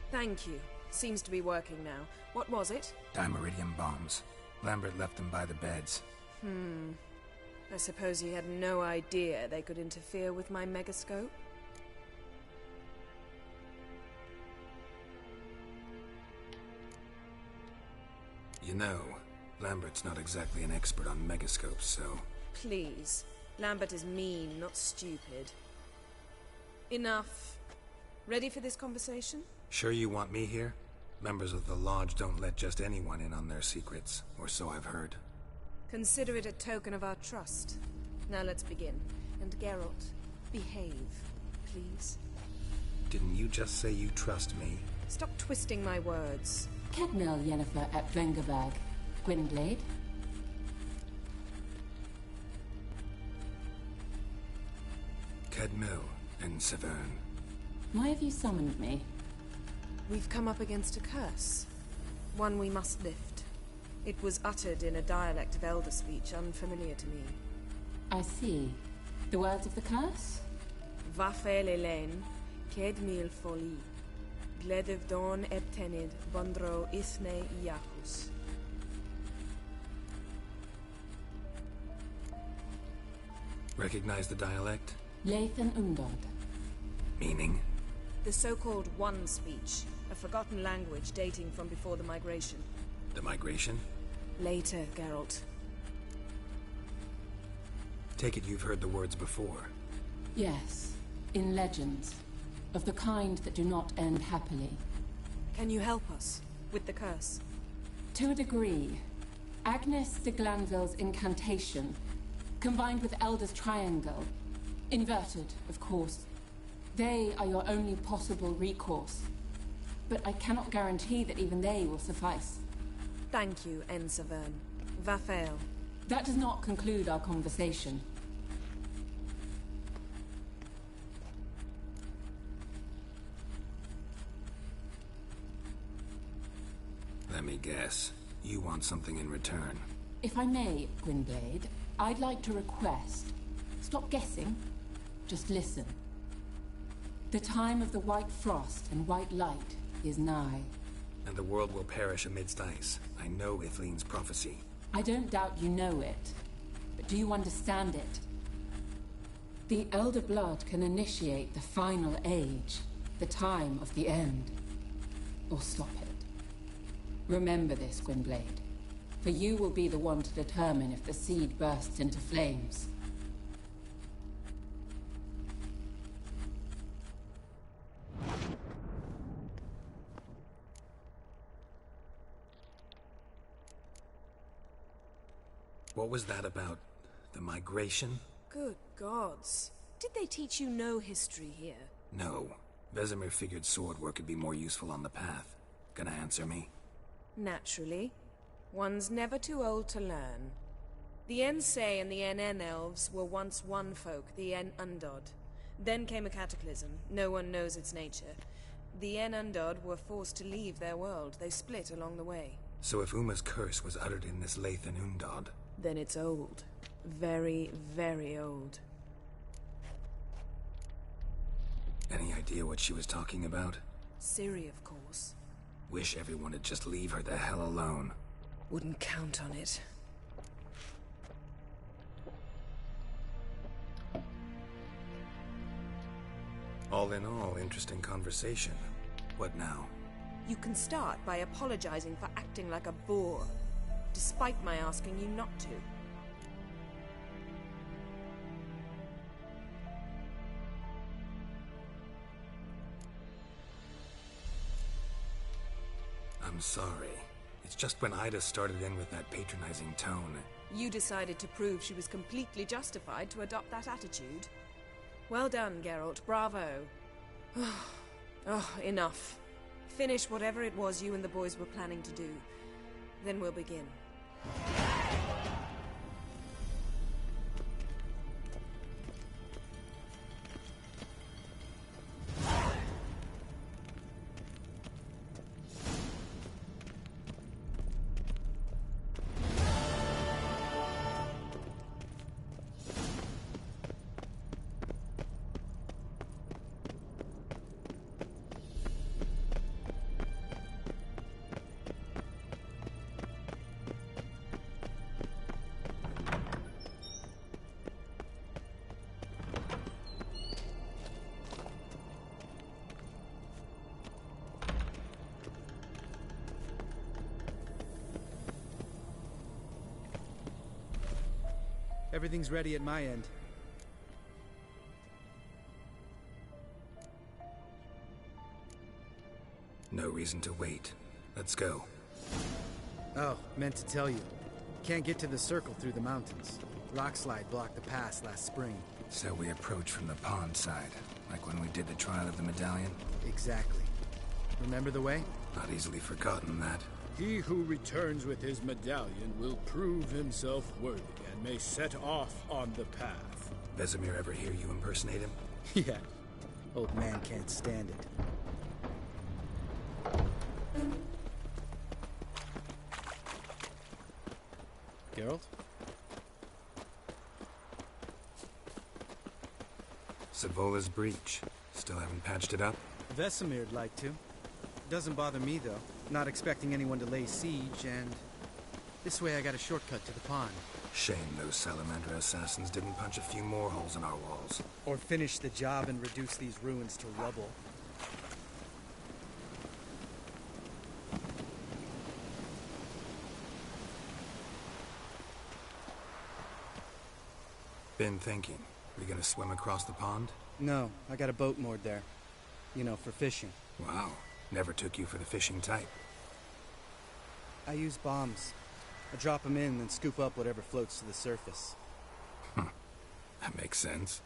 Speaker 10: Thank you. Seems to be working now. What was it?
Speaker 2: Dimeridium bombs. Lambert left them by the beds.
Speaker 10: I suppose he had no idea they could interfere with my megascope?
Speaker 2: You know, Lambert's not exactly an expert on megascopes, so...
Speaker 10: Please. Lambert is mean, not stupid. Enough. Ready for this conversation?
Speaker 2: Sure you want me here? Members of the Lodge don't let just anyone in on their secrets, or so I've heard.
Speaker 10: Consider it a token of our trust. Now let's begin. And Geralt, behave, please.
Speaker 2: Didn't you just say you trust me?
Speaker 10: Stop twisting my words.
Speaker 14: Kedmel Yennefer at Vengerberg. Gwynblade?
Speaker 2: Kedmil and Severn.
Speaker 14: Why have you summoned me?
Speaker 10: We've come up against a curse. One we must lift. It was uttered in a dialect of Elder speech unfamiliar to me.
Speaker 14: I see. The words of the curse?
Speaker 10: Vafel Elaine, Kedmil Foli, Gledev Dawn Ebtenid, Bondro Isne Iacus.
Speaker 2: Recognize the dialect?
Speaker 14: Lathan Undod.
Speaker 2: Meaning?
Speaker 10: The so-called One speech, a forgotten language dating from before the migration.
Speaker 2: The migration?
Speaker 10: Later, Geralt.
Speaker 2: Take it you've heard the words before.
Speaker 14: Yes, in legends. Of the kind that do not end happily.
Speaker 10: Can you help us with the curse?
Speaker 14: To a degree. Agnes de Glanville's incantation, combined with Elder's triangle, inverted, of course. They are your only possible recourse. But I cannot guarantee that even they will suffice.
Speaker 10: Thank you, En Severn. Vafel.
Speaker 14: That does not conclude our conversation.
Speaker 2: Let me guess. You want something in return.
Speaker 14: If I may, Gwynblade, I'd like to request. Stop guessing. Just listen. The time of the white frost and white light is nigh.
Speaker 2: And the world will perish amidst ice. I know Ithleen's prophecy.
Speaker 14: I don't doubt you know it. But do you understand it? The Elder Blood can initiate the final age. The time of the end. Or stop it. Remember this, Gwynblade. For you will be the one to determine if the seed bursts into flames.
Speaker 2: What was that about? The migration?
Speaker 10: Good gods. Did they teach you no history here?
Speaker 2: No. Vesemir figured sword work could be more useful on the path. Gonna answer me?
Speaker 10: Naturally. One's never too old to learn. The Ensei and the NN elves were once one folk, the En Undod. Then came a cataclysm. No one knows its nature. The En Undod were forced to leave their world. They split along the way.
Speaker 2: So if Uma's curse was uttered in this Lathan Undod...
Speaker 10: Then it's old. Very, very old.
Speaker 2: Any idea what she was talking about?
Speaker 10: Ciri, of course.
Speaker 2: Wish everyone would just leave her the hell alone.
Speaker 10: Wouldn't count on it.
Speaker 2: All in all, interesting conversation. What now?
Speaker 10: You can start by apologizing for acting like a boor, despite my asking you not to.
Speaker 2: I'm sorry. It's just when Ida started in with that patronizing tone.
Speaker 10: You decided to prove she was completely justified to adopt that attitude. Well done, Geralt. Bravo. Oh, enough. Finish whatever it was you and the boys were planning to do. Then we'll begin.
Speaker 13: Everything's ready at my end.
Speaker 2: No reason to wait. Let's go.
Speaker 13: Oh, meant to tell you. Can't get to the circle through the mountains. Rockslide blocked the pass last spring.
Speaker 2: So we approach from the pond side, like when we did the trial of the medallion?
Speaker 13: Exactly. Remember the way?
Speaker 2: Not easily forgotten, that.
Speaker 1: He who returns with his medallion will prove himself worthy and may set off on the path.
Speaker 2: Vesemir ever hear you impersonate him?
Speaker 13: Yeah. Old man can't stand it. Geralt?
Speaker 2: Savola's breach. Still haven't patched it up?
Speaker 13: Vesemir'd like to. Doesn't bother me, though. Not expecting anyone to lay siege, and... this way I got a shortcut to the pond.
Speaker 2: Shame those Salamander assassins didn't punch a few more holes in our walls.
Speaker 13: Or finish the job and reduce these ruins to rubble.
Speaker 2: Been thinking. We gonna swim across the pond?
Speaker 13: No, I got a boat moored there. You know, for fishing.
Speaker 2: Wow. Never took you for the fishing type.
Speaker 13: I use bombs. I drop them in, then scoop up whatever floats to the surface.
Speaker 2: That makes sense.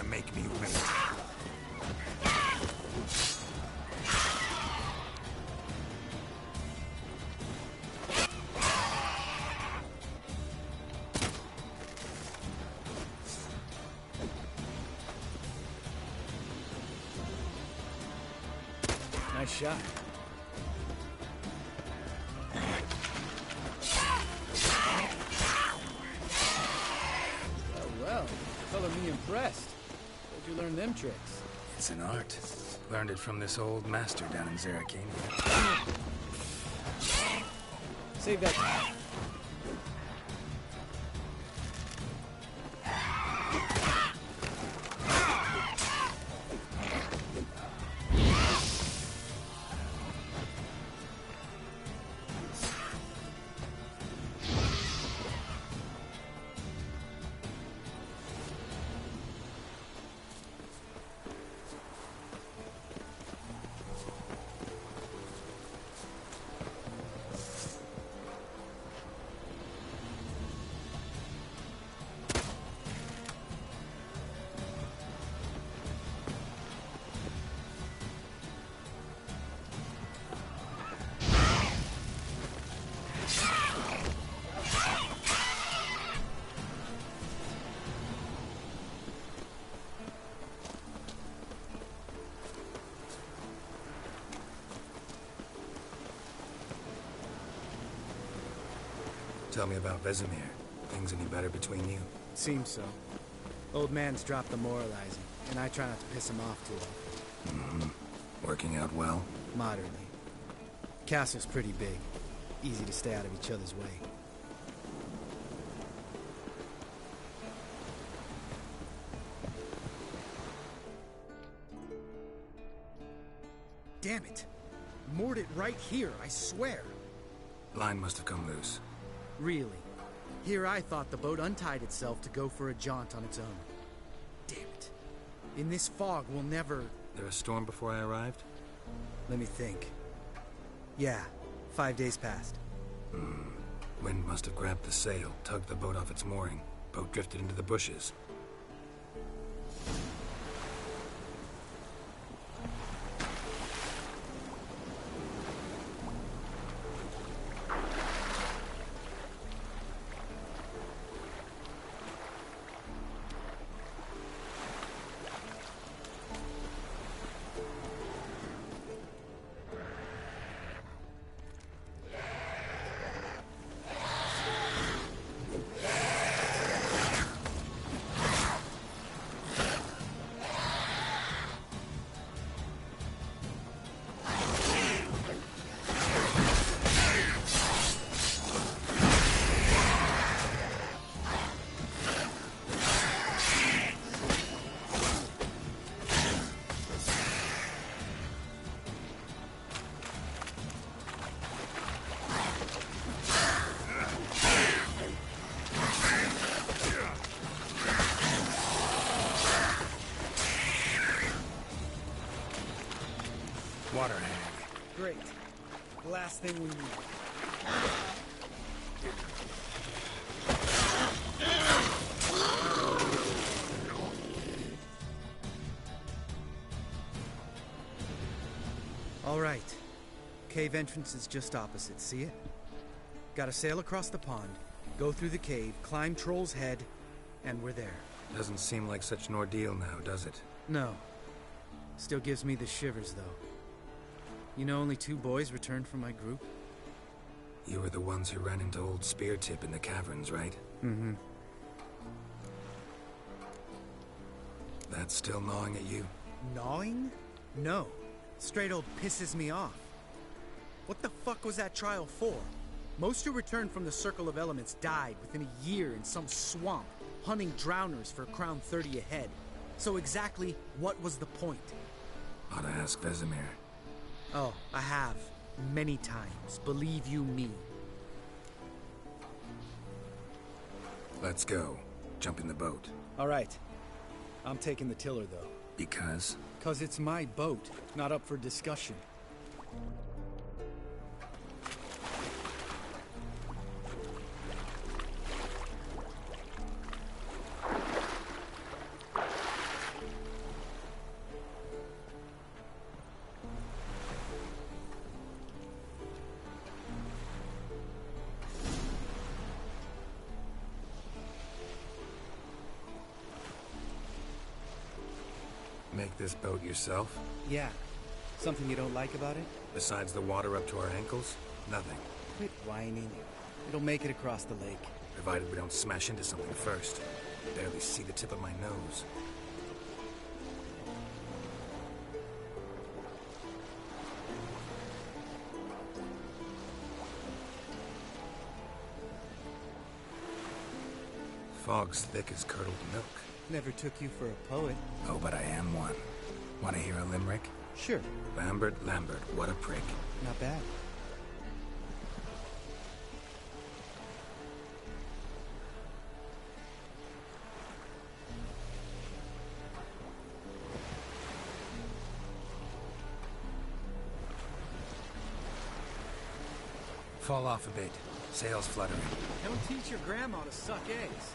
Speaker 2: Make me wait.
Speaker 13: Nice shot. Well, color me impressed. Where'd you learn them tricks?
Speaker 2: It's an art. Learned it from this old master down in Zerrikania.
Speaker 13: Save that.
Speaker 2: Tell me about Vesemir. Things any better between you?
Speaker 13: Seems so. Old man's dropped the moralizing, and I try not to piss him off too often.
Speaker 2: Working out well?
Speaker 13: Moderately. Castle's pretty big. Easy to stay out of each other's way. Damn it! Moored it right here, I swear!
Speaker 2: Line must have come loose.
Speaker 13: Really? Here I thought the boat untied itself to go for a jaunt on its own. Damn it. In this fog, we'll never...
Speaker 2: There a storm before I arrived?
Speaker 13: Let me think. Yeah, 5 days passed.
Speaker 2: Wind must have grabbed the sail, tugged the boat off its mooring. Boat drifted into the bushes. Water hag.
Speaker 13: Great. The last thing we need. All right. Cave entrance is just opposite, see it? Gotta sail across the pond, go through the cave, climb Troll's Head, and we're there.
Speaker 2: Doesn't seem like such an ordeal now, does it?
Speaker 13: No. Still gives me the shivers, though. You know only 2 boys returned from my group?
Speaker 2: You were the ones who ran into old Speartip in the caverns, right?
Speaker 13: Mm-hmm.
Speaker 2: That's still gnawing at you?
Speaker 13: Gnawing? No. Straight old pisses me off. What the fuck was that trial for? Most who returned from the Circle of Elements died within a year in some swamp, hunting drowners for a crown 30 a head. So exactly what was the point?
Speaker 2: Ought to ask Vesemir.
Speaker 13: Oh, I have. Many times. Believe you me.
Speaker 2: Let's go. Jump in the boat.
Speaker 13: All right. I'm taking the tiller, though.
Speaker 2: Because?
Speaker 13: 'Cause it's my boat, not up for discussion.
Speaker 2: Make this boat yourself?
Speaker 13: Yeah. Something you don't like about it?
Speaker 2: Besides the water up to our ankles? Nothing.
Speaker 13: Quit whining. It'll make it across the lake.
Speaker 2: Provided we don't smash into something first. Barely see the tip of my nose. Fog's thick as curdled milk.
Speaker 13: Never took you for a poet.
Speaker 2: Oh, but I am one. Want to hear a limerick?
Speaker 13: Sure.
Speaker 2: Lambert, what a prick.
Speaker 13: Not bad.
Speaker 2: Fall off a bit. Sails fluttering.
Speaker 13: Don't teach your grandma to suck eggs.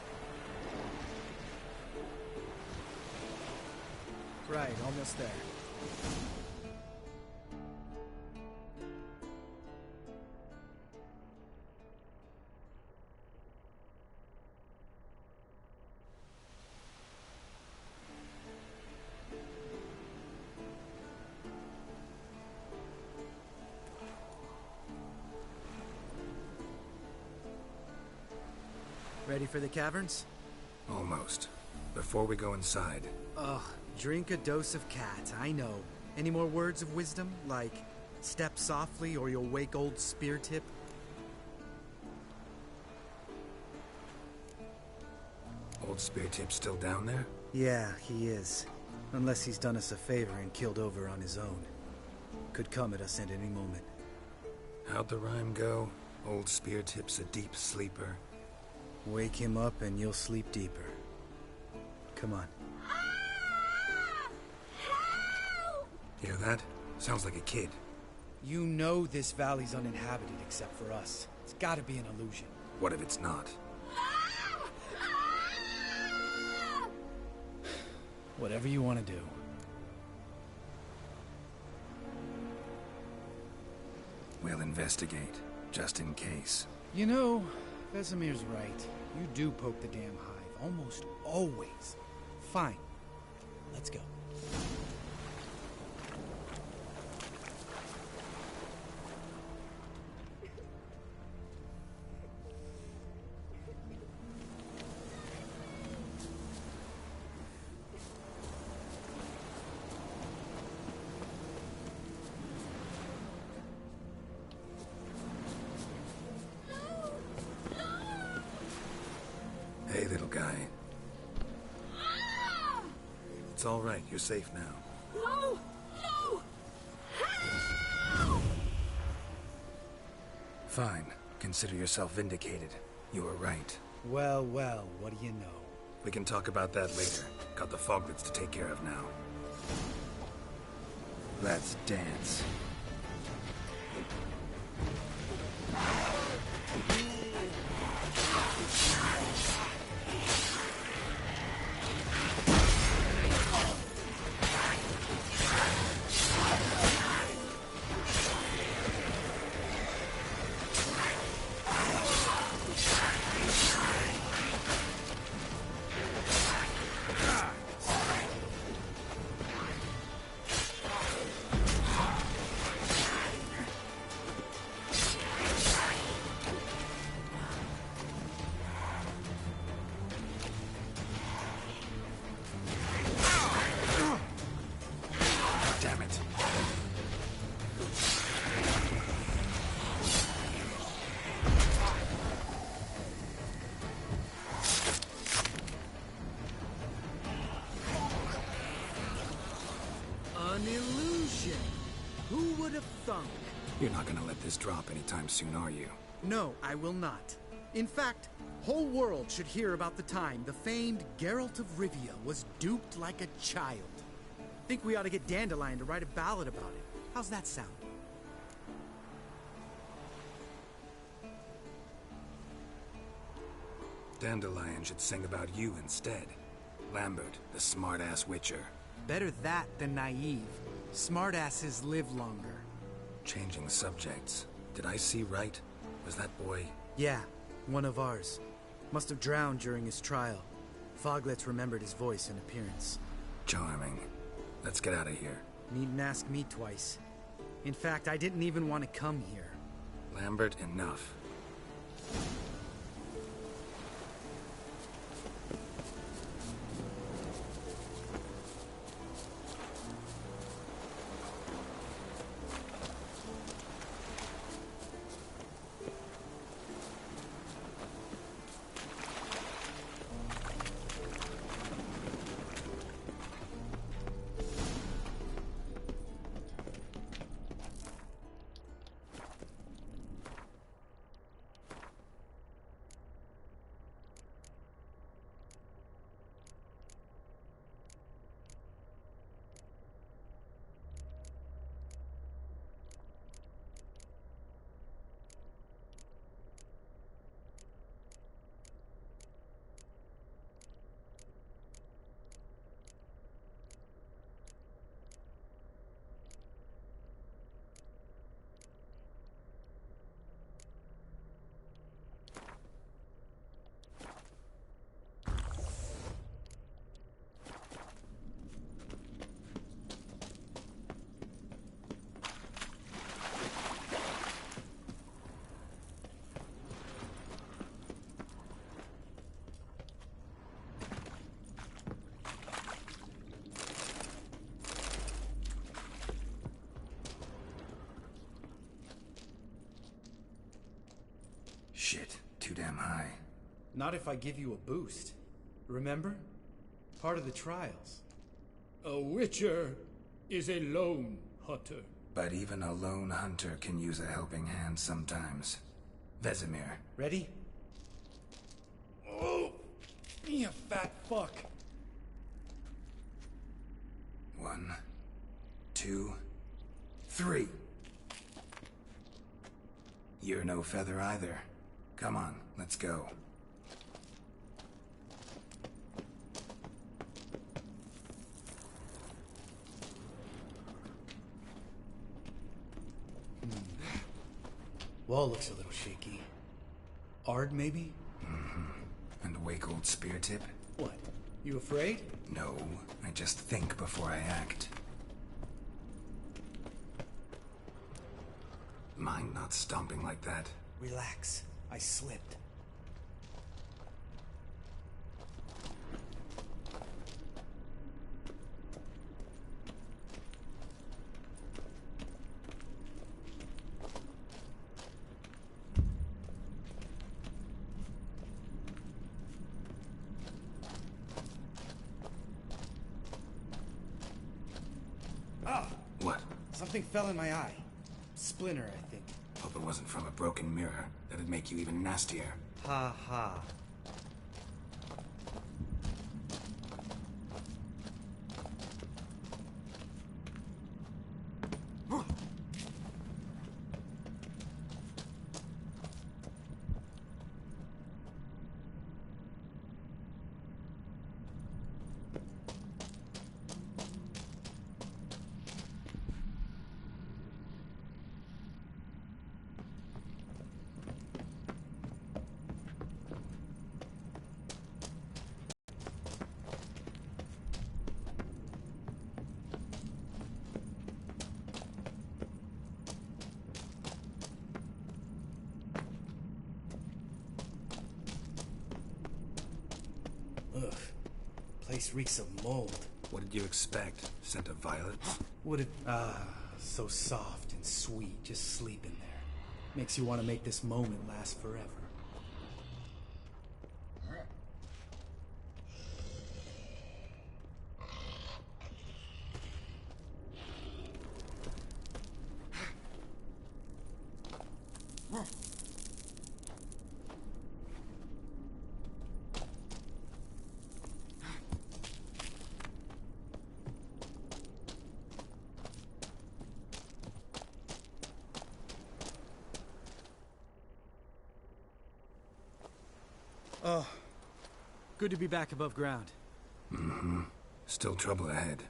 Speaker 13: Right, almost there. Ready for the caverns?
Speaker 2: Almost. before we go inside.
Speaker 13: Ugh, drink a dose of cat, I know. Any more words of wisdom? Like, step softly or you'll wake old Spear Tip?
Speaker 2: Old Spear Tip's still down there?
Speaker 13: Yeah, he is. Unless he's done us a favor and killed over on his own. Could come at us at any moment.
Speaker 2: How'd the rhyme go? Old Spear Tip's a deep sleeper.
Speaker 13: Wake him up and you'll sleep deeper. Come on.
Speaker 2: Hear that? Sounds like a kid.
Speaker 13: You know this valley's uninhabited except for us. It's gotta be an illusion.
Speaker 2: What if it's not?
Speaker 13: Whatever you want to do.
Speaker 2: We'll investigate, just in case.
Speaker 13: You know, Vesemir's right. You do poke the damn hive, almost always. Fine. Let's go.
Speaker 2: Hey, little guy. It's all right. You're safe now.
Speaker 4: No! No!
Speaker 2: Fine. Consider yourself vindicated. You were right.
Speaker 13: Well, well, what do you know?
Speaker 2: We can talk about that later. Got the Foglets to take care of now. Let's dance.
Speaker 13: An illusion! Who would have thunk?
Speaker 2: You're not gonna let this drop anytime soon, are you?
Speaker 13: No, I will not. In fact, whole world should hear about the time the famed Geralt of Rivia was duped like a child. Think we ought to get Dandelion to write a ballad about it. How's that sound?
Speaker 2: Dandelion should sing about you instead. Lambert, the smart-ass witcher.
Speaker 13: Better that than naive. Smartasses live longer.
Speaker 2: Changing subjects. Did I see right? Was that boy...
Speaker 13: Yeah, one of ours. Must have drowned during his trial. Foglets remembered his voice and appearance.
Speaker 2: Charming. Let's get out of here.
Speaker 13: Needn't ask me twice. In fact, I didn't even want to come here.
Speaker 2: Lambert, enough. Shit, too damn high.
Speaker 13: Not if I give you a boost. Remember? Part of the trials.
Speaker 1: A witcher is a lone hunter.
Speaker 2: But even a lone hunter can use a helping hand sometimes. Vesemir.
Speaker 13: Ready?
Speaker 1: Oh! You fat fuck.
Speaker 2: 1, 2, 3. You're no feather either. Come on, let's go.
Speaker 13: Wall looks a little shaky. Ard, maybe?
Speaker 2: And wake old spear tip?
Speaker 13: What? You afraid?
Speaker 2: No, I just think before I act. Mind not stomping like that.
Speaker 13: Relax. I slipped.
Speaker 2: What?
Speaker 13: Something fell in my eye. Splinter, I think.
Speaker 2: Hope it wasn't from a broken mirror. That'd make you even nastier.
Speaker 13: Ha ha. Ugh. Place reeks of mold.
Speaker 2: What did you expect? Scent of violets?
Speaker 13: Would it... so soft and sweet, just sleeping there. Makes you want to make this moment last forever.
Speaker 15: Oh, good to be back above ground.
Speaker 2: Still trouble ahead.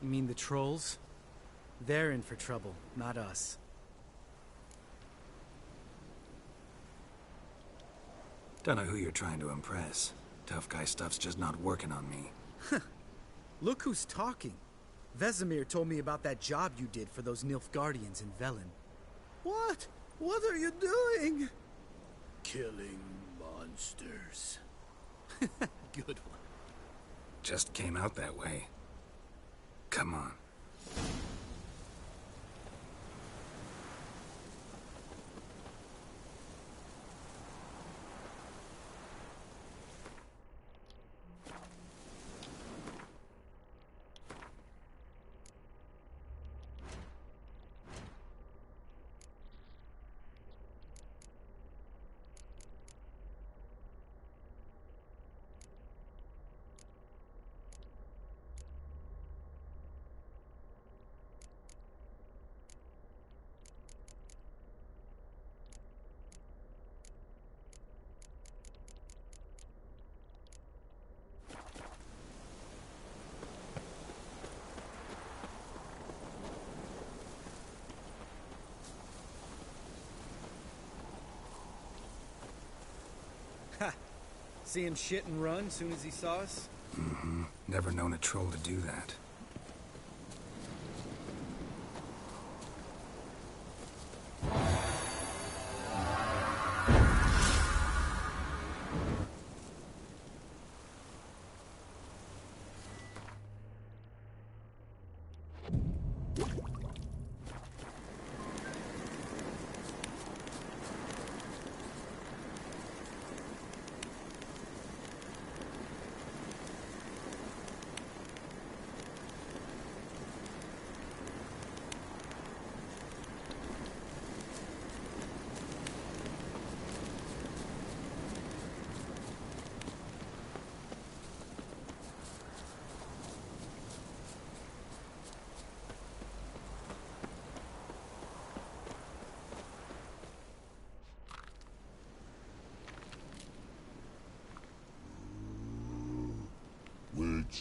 Speaker 13: You mean the trolls? They're in for trouble, not us.
Speaker 2: Don't know who you're trying to impress. Tough guy stuff's just not working on me.
Speaker 13: Look who's talking. Vesemir told me about that job you did for those Nilfgaardians in Velen.
Speaker 15: What? What are you doing?
Speaker 1: Killing monsters.
Speaker 15: Good one.
Speaker 2: Just came out that way. Come on.
Speaker 13: Ha! See him shit and run soon as he saw us?
Speaker 2: Never known a troll to do that.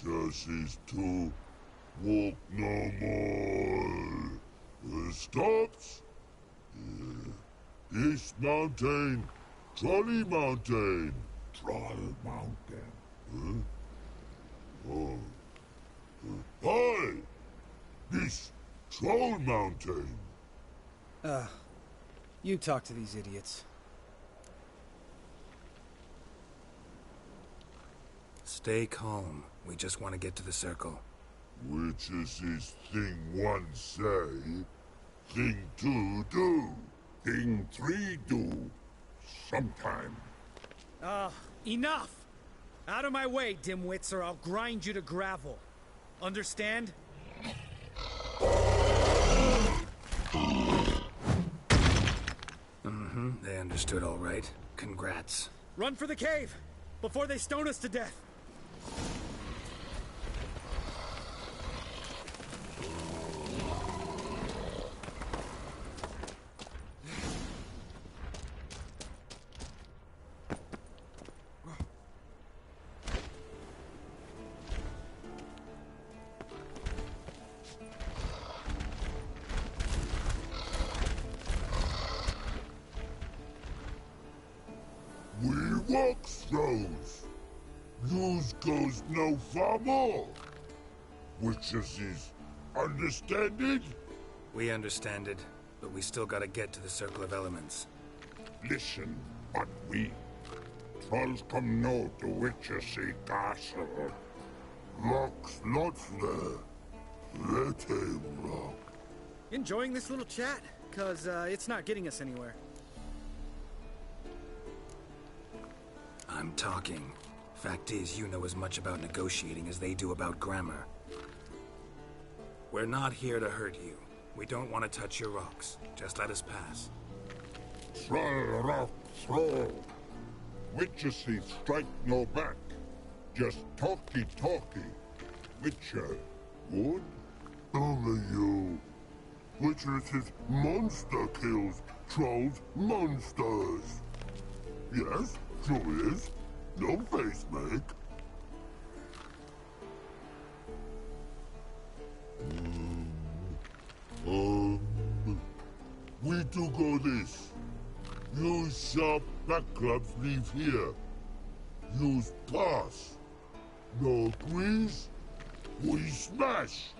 Speaker 16: Witcher is to walk no more. Stops? This mountain, Trolley Mountain. Troll Mountain. Huh? Oh. Hi! This Troll Mountain.
Speaker 13: You talk to these idiots.
Speaker 2: Stay calm. We just want to get to the circle.
Speaker 16: Which is this thing one say, thing two do, thing three do, sometime.
Speaker 13: Enough! Out of my way, dimwits, or I'll grind you to gravel. Understand?
Speaker 2: They understood all right. Congrats.
Speaker 13: Run for the cave! Before they stone us to death!
Speaker 16: We walk throws. News goes no far more. Which is understand it?
Speaker 2: We understand it, but we still gotta get to the Circle of Elements.
Speaker 16: Listen, but we trolls come no to Witchersea Castle. Rock's not there. Let him rock.
Speaker 13: Enjoying this little chat? Cause, it's not getting us anywhere.
Speaker 2: I'm talking. Fact is, you know as much about negotiating as they do about grammar. We're not here to hurt you. We don't want to touch your rocks. Just let us pass.
Speaker 16: Troll rock throw. Witchersea strike no back. Just talky. Witcher, good? Only you. Witchersea monster kills trolls monsters. Yes, sure is. No face make. We do go this. Use sharp back clubs leave here. Use pass. No agrees, we smash.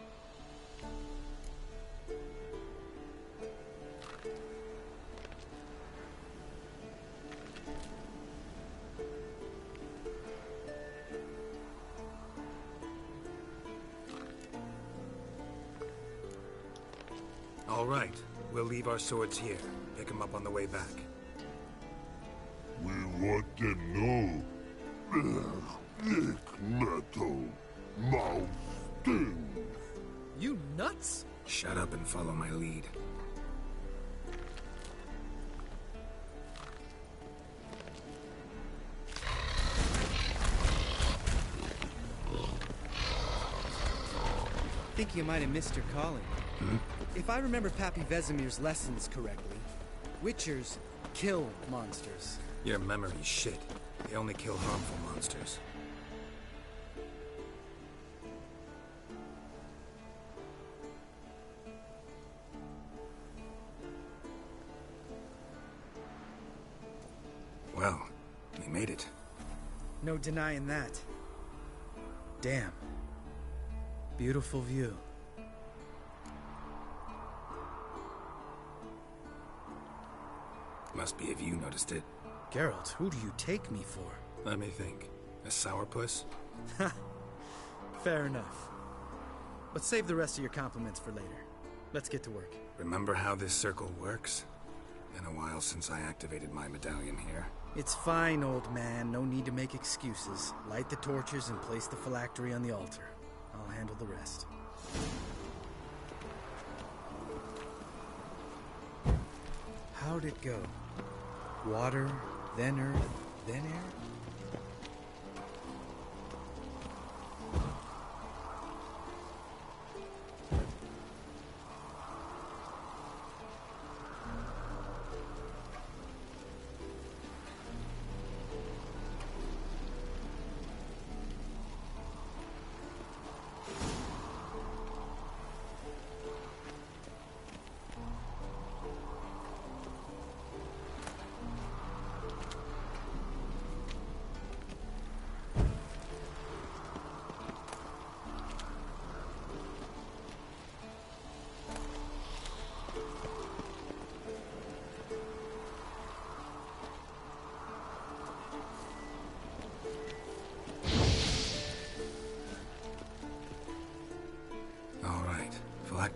Speaker 2: All right. We'll leave our swords here. Pick them up on the way back.
Speaker 16: We want them know. Thick metal. Mouth stings.
Speaker 13: You nuts?
Speaker 2: Shut up and follow my lead.
Speaker 13: Think you might have missed your calling. If I remember Pappy Vesemir's lessons correctly, Witchers kill monsters.
Speaker 2: Your memory's shit. They only kill harmful monsters. Well, we made it.
Speaker 13: No denying that. Damn. Beautiful view.
Speaker 2: Must be if you noticed it.
Speaker 13: Geralt, who do you take me for?
Speaker 2: Let me think. A sourpuss?
Speaker 13: Fair enough. But save the rest of your compliments for later. Let's get to work.
Speaker 2: Remember how this circle works? Been a while since I activated my medallion here.
Speaker 13: It's fine, old man. No need to make excuses. Light the torches and place the phylactery on the altar. I'll handle the rest. How'd it go? Water, then earth, then air?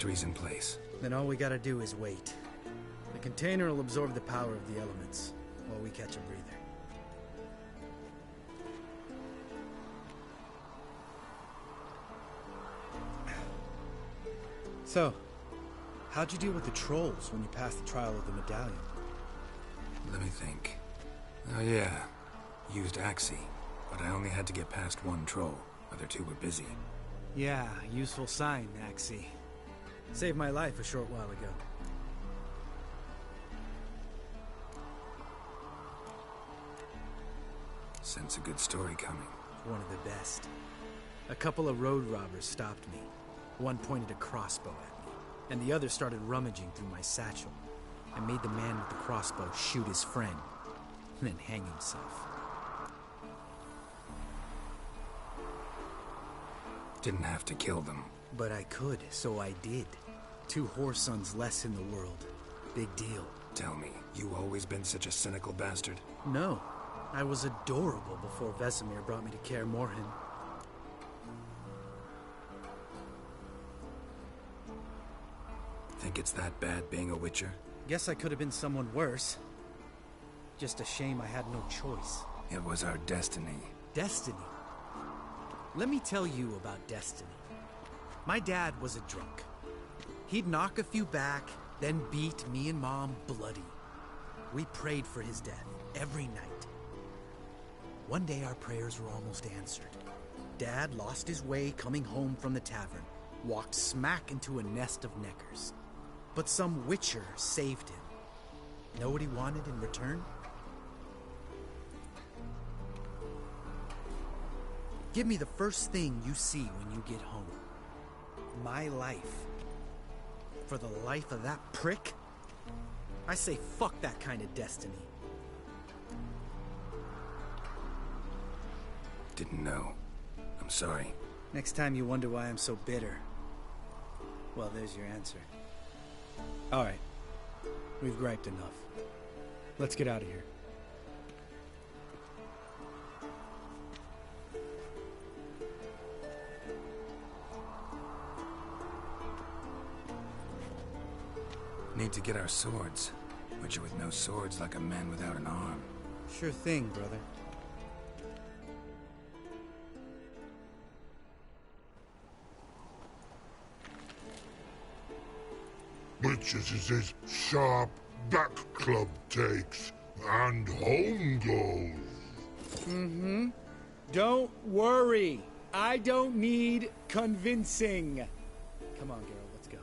Speaker 2: factory's in place.
Speaker 13: Then all we gotta do is wait. The container will absorb the power of the elements, while we catch a breather. So, how'd you deal with the trolls when you passed the trial of the medallion?
Speaker 2: Let me think. Oh yeah, used Axii, but I only had to get past one troll. Other two were busy.
Speaker 13: Yeah, useful sign, Axii. Saved my life a short while ago.
Speaker 2: Sense a good story coming.
Speaker 13: One of the best. A couple of road robbers stopped me. One pointed a crossbow at me, and the other started rummaging through my satchel. I made the man with the crossbow shoot his friend, and then hang himself.
Speaker 2: Didn't have to kill them.
Speaker 13: But I could, so I did. 2 whoresons less in the world. Big deal.
Speaker 2: Tell me, you always been such a cynical bastard?
Speaker 13: No. I was adorable before Vesemir brought me to Kaer Morhen.
Speaker 2: Think it's that bad being a Witcher?
Speaker 13: Guess I could have been someone worse. Just a shame I had no choice.
Speaker 2: It was our destiny.
Speaker 13: Destiny? Let me tell you about destiny. My dad was a drunk. He'd knock a few back, then beat me and Mom bloody. We prayed for his death every night. One day our prayers were almost answered. Dad lost his way coming home from the tavern, walked smack into a nest of neckers. But some Witcher saved him. Know what he wanted in return? Give me the first thing you see when you get home. My life. For the life of that prick? I say fuck that kind of destiny.
Speaker 2: Didn't know. I'm sorry.
Speaker 13: Next time you wonder why I'm so bitter, well, there's your answer. All right. We've griped enough. Let's get out of here.
Speaker 2: Need to get our swords. Witcher with no swords like a man without an arm.
Speaker 13: Sure thing, brother.
Speaker 16: Witches is his sharp back club takes, and home goes.
Speaker 15: Mm-hmm. Don't worry. I don't need convincing.
Speaker 13: Come on, Geralt, let's go.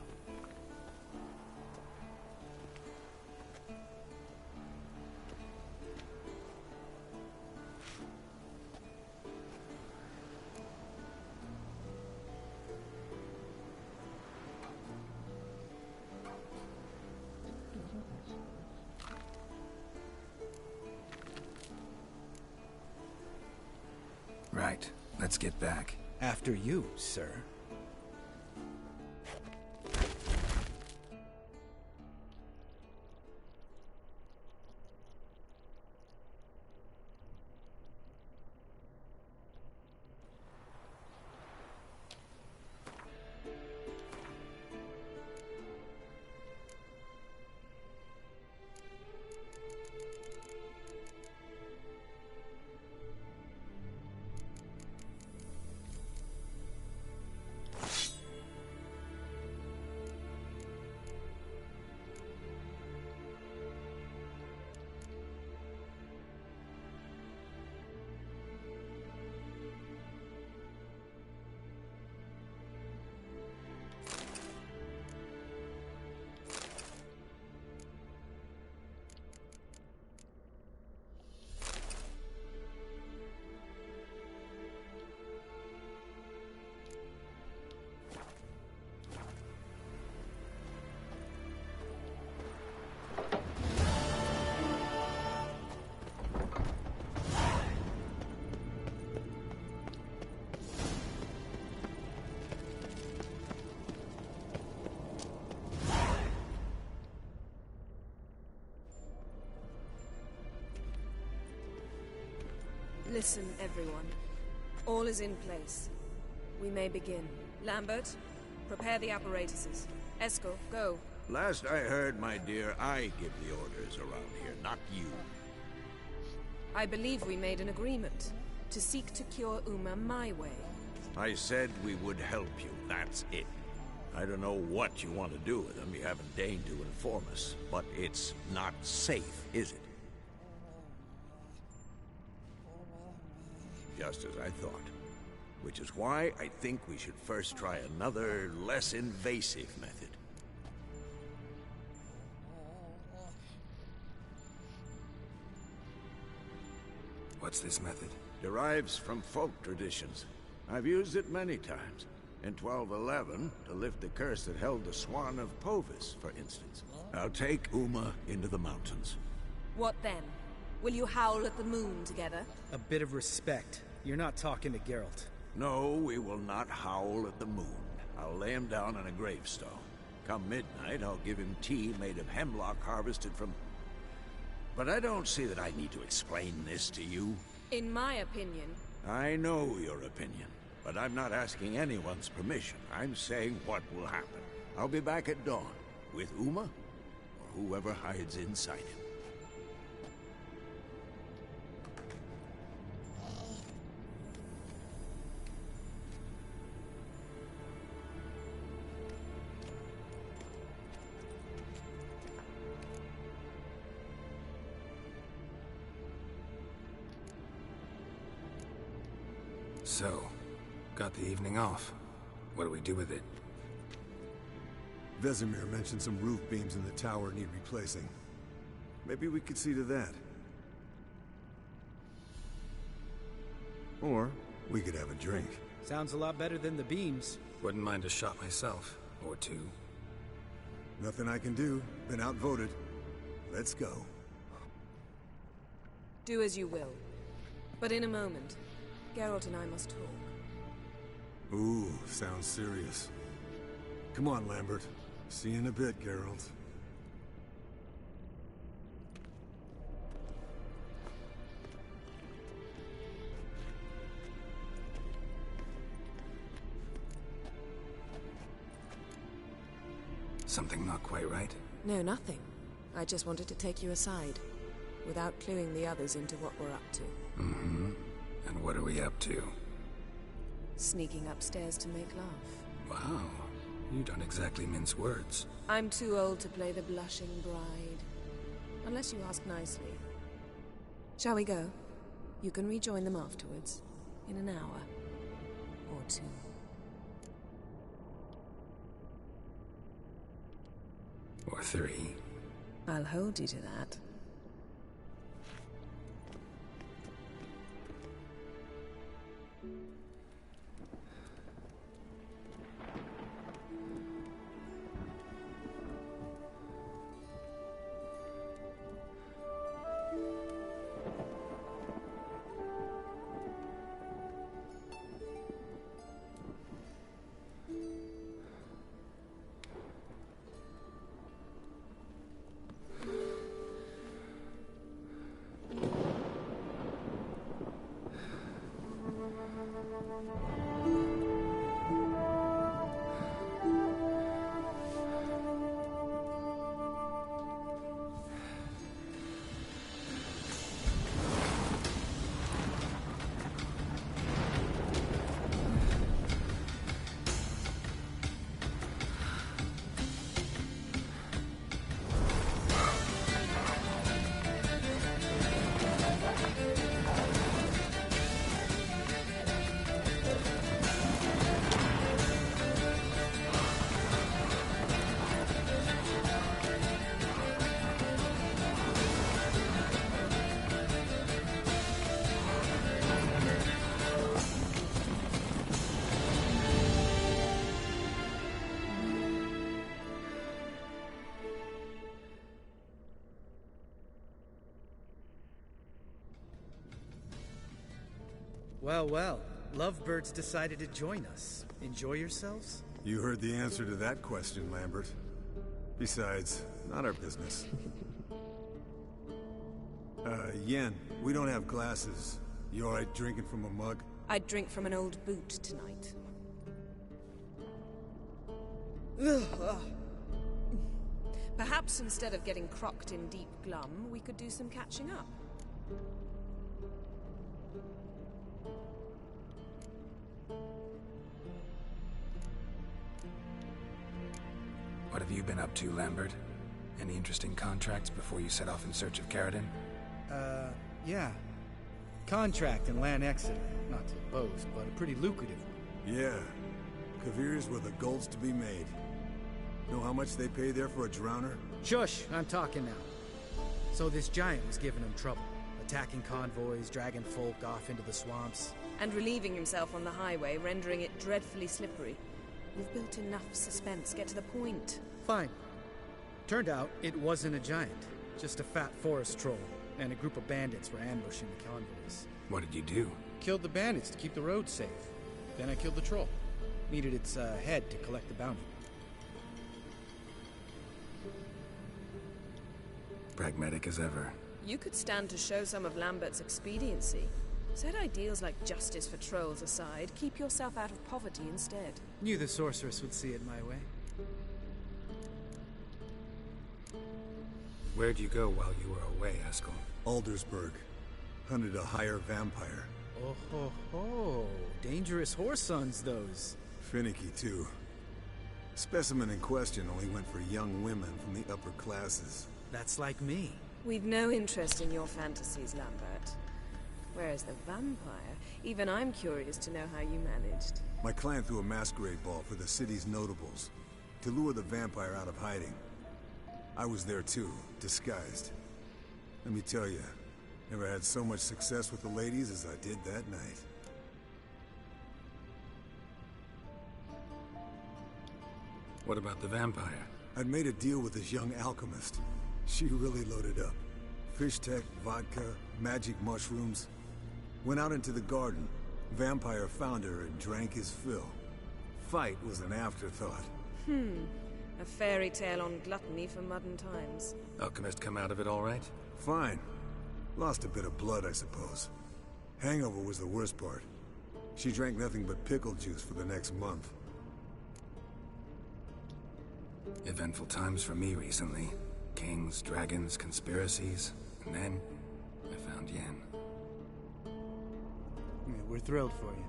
Speaker 2: Right. Let's get back.
Speaker 13: After you, sir.
Speaker 10: Listen, everyone. All is in place. We may begin. Lambert, prepare the apparatuses. Eskel, go.
Speaker 7: Last I heard, my dear, I give the orders around here, not you.
Speaker 10: I believe we made an agreement to seek to cure Uma my way.
Speaker 7: I said we would help you, that's it. I don't know what you want to do with them, you haven't deigned to inform us, but it's not safe, is it? Just as I thought. Which is why I think we should first try another, less invasive method.
Speaker 2: What's this method?
Speaker 7: Derives from folk traditions. I've used it many times. In 1211, to lift the curse that held the Swan of Povis, for instance. I'll take Uma into the mountains.
Speaker 10: What then? Will you howl at the moon together?
Speaker 13: A bit of respect. You're not talking to Geralt.
Speaker 7: No, we will not howl at the moon. I'll lay him down on a gravestone. Come midnight, I'll give him tea made of hemlock harvested from... But I don't see that I need to explain this to you.
Speaker 10: In my opinion...
Speaker 7: I know your opinion, but I'm not asking anyone's permission. I'm saying what will happen. I'll be back at dawn, with Uma, or whoever hides inside him.
Speaker 2: So, got the evening off. What do we do with it?
Speaker 12: Vesemir mentioned some roof beams in the tower need replacing. Maybe we could see to that. Or we could have a drink.
Speaker 13: Sounds a lot better than the beams.
Speaker 2: Wouldn't mind a shot myself. Or two.
Speaker 12: Nothing I can do. Been outvoted. Let's go.
Speaker 10: Do as you will. But in a moment, Geralt and I must talk.
Speaker 12: Ooh, sounds serious. Come on, Lambert. See you in a bit, Geralt.
Speaker 2: Something not quite right?
Speaker 10: No, nothing. I just wanted to take you aside, without cluing the others into what we're up to.
Speaker 2: Mm-hmm. And what are we up to?
Speaker 10: Sneaking upstairs to make love.
Speaker 2: Wow. You don't exactly mince words.
Speaker 10: I'm too old to play the blushing bride. Unless you ask nicely. Shall we go? You can rejoin them afterwards. In an hour. Or two.
Speaker 2: Or three.
Speaker 10: I'll hold you to that.
Speaker 13: Well, well. Lovebirds decided to join us. Enjoy yourselves?
Speaker 12: You heard the answer to that question, Lambert. Besides, not our business. Yen, we don't have glasses. You alright drinking from a mug?
Speaker 10: I'd drink from an old boot tonight. Perhaps instead of getting crocked in deep glum, we could do some catching up.
Speaker 2: What have you been up to, Lambert? Any interesting contracts before you set off in search of Caridin?
Speaker 13: Yeah. Contract in Lan Exeter. Not to boast, but a pretty lucrative one.
Speaker 12: Yeah. Kavir's where the gold's to be made. Know how much they pay there for a drowner?
Speaker 13: Shush, I'm talking now. So this giant was giving him trouble. Attacking convoys, dragging folk off into the swamps.
Speaker 10: And relieving himself on the highway, rendering it dreadfully slippery. You've built enough suspense. Get to the point.
Speaker 13: Fine. Turned out it wasn't a giant. Just a fat forest troll. And a group of bandits were ambushing the convoys.
Speaker 2: What did you do?
Speaker 13: Killed the bandits to keep the road safe. Then I killed the troll. Needed its head to collect the bounty.
Speaker 2: Pragmatic as ever.
Speaker 10: You could stand to show some of Lambert's expediency. Set ideals like justice for trolls aside, keep yourself out of poverty instead.
Speaker 13: Knew the sorceress would see it my way.
Speaker 2: Where'd you go while you were away, Eskel?
Speaker 12: Aldersburg. Hunted a higher vampire.
Speaker 13: Oh ho ho. Dangerous horse sons, those.
Speaker 12: Finicky, too. Specimen in question only went for young women from the upper classes.
Speaker 13: That's like me.
Speaker 10: We've no interest in your fantasies, Lambert. Whereas the vampire, even I'm curious to know how you managed.
Speaker 12: My client threw a masquerade ball for the city's notables, to lure the vampire out of hiding. I was there too, disguised. Let me tell you, never had so much success with the ladies as I did that night.
Speaker 2: What about the vampire?
Speaker 12: I'd made a deal with this young alchemist. She really loaded up. Fish tech, vodka, magic mushrooms. Went out into the garden. Vampire found her and drank his fill. Fight was an afterthought.
Speaker 10: A fairy tale on gluttony for modern times.
Speaker 2: Alchemist come out of it all right?
Speaker 12: Fine. Lost a bit of blood, I suppose. Hangover was the worst part. She drank nothing but pickle juice for the next month.
Speaker 2: Eventful times for me recently. Kings, dragons, conspiracies. And then, I found Yen.
Speaker 13: Yeah, we're thrilled for you.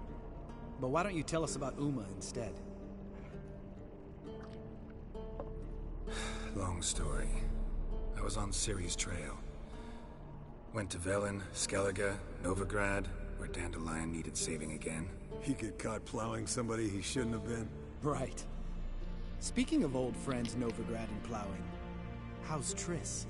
Speaker 13: But why don't you tell us about Uma instead?
Speaker 2: Long story. I was on Ciri's trail. Went to Velen, Skellige, Novigrad, where Dandelion needed saving again.
Speaker 12: He get caught plowing somebody he shouldn't have been?
Speaker 13: Right. Speaking of old friends Novigrad and plowing, how's Triss?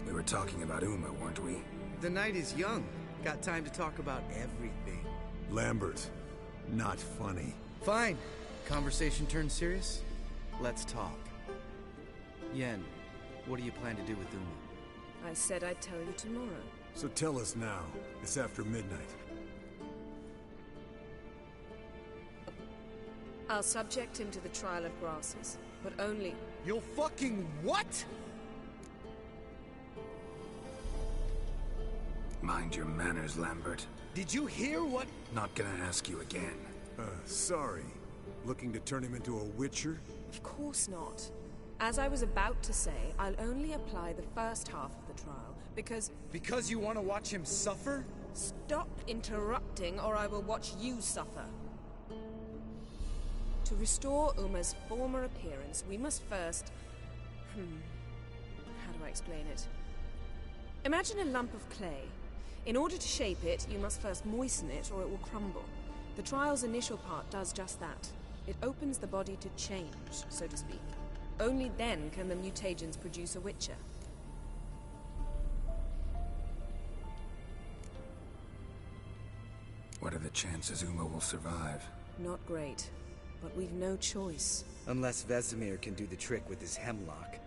Speaker 2: We were talking about Uma, weren't we?
Speaker 13: The night is young. Got time to talk about everything.
Speaker 12: Lambert, not funny.
Speaker 13: Fine. Conversation turned serious? Let's talk. Yen, what do you plan to do with Uma?
Speaker 10: I said I'd tell you tomorrow.
Speaker 12: So tell us now. It's after midnight.
Speaker 10: I'll subject him to the trial of grasses, but only...
Speaker 13: You'll fucking what?
Speaker 2: Mind your manners, Lambert.
Speaker 13: Did you hear what?
Speaker 2: Not gonna ask you again.
Speaker 12: Sorry. Looking to turn him into a witcher?
Speaker 10: Of course not. As I was about to say, I'll only apply the first half of the trial, because...
Speaker 13: Because you want to watch him suffer?
Speaker 10: Stop interrupting, or I will watch you suffer. To restore Uma's former appearance, we must first... How do I explain it? Imagine a lump of clay. In order to shape it, you must first moisten it, or it will crumble. The trial's initial part does just that. It opens the body to change, so to speak. Only then can the mutagens produce a witcher.
Speaker 2: What are the chances Uma will survive?
Speaker 10: Not great, but we've no choice.
Speaker 13: Unless Vesemir can do the trick with his hemlock.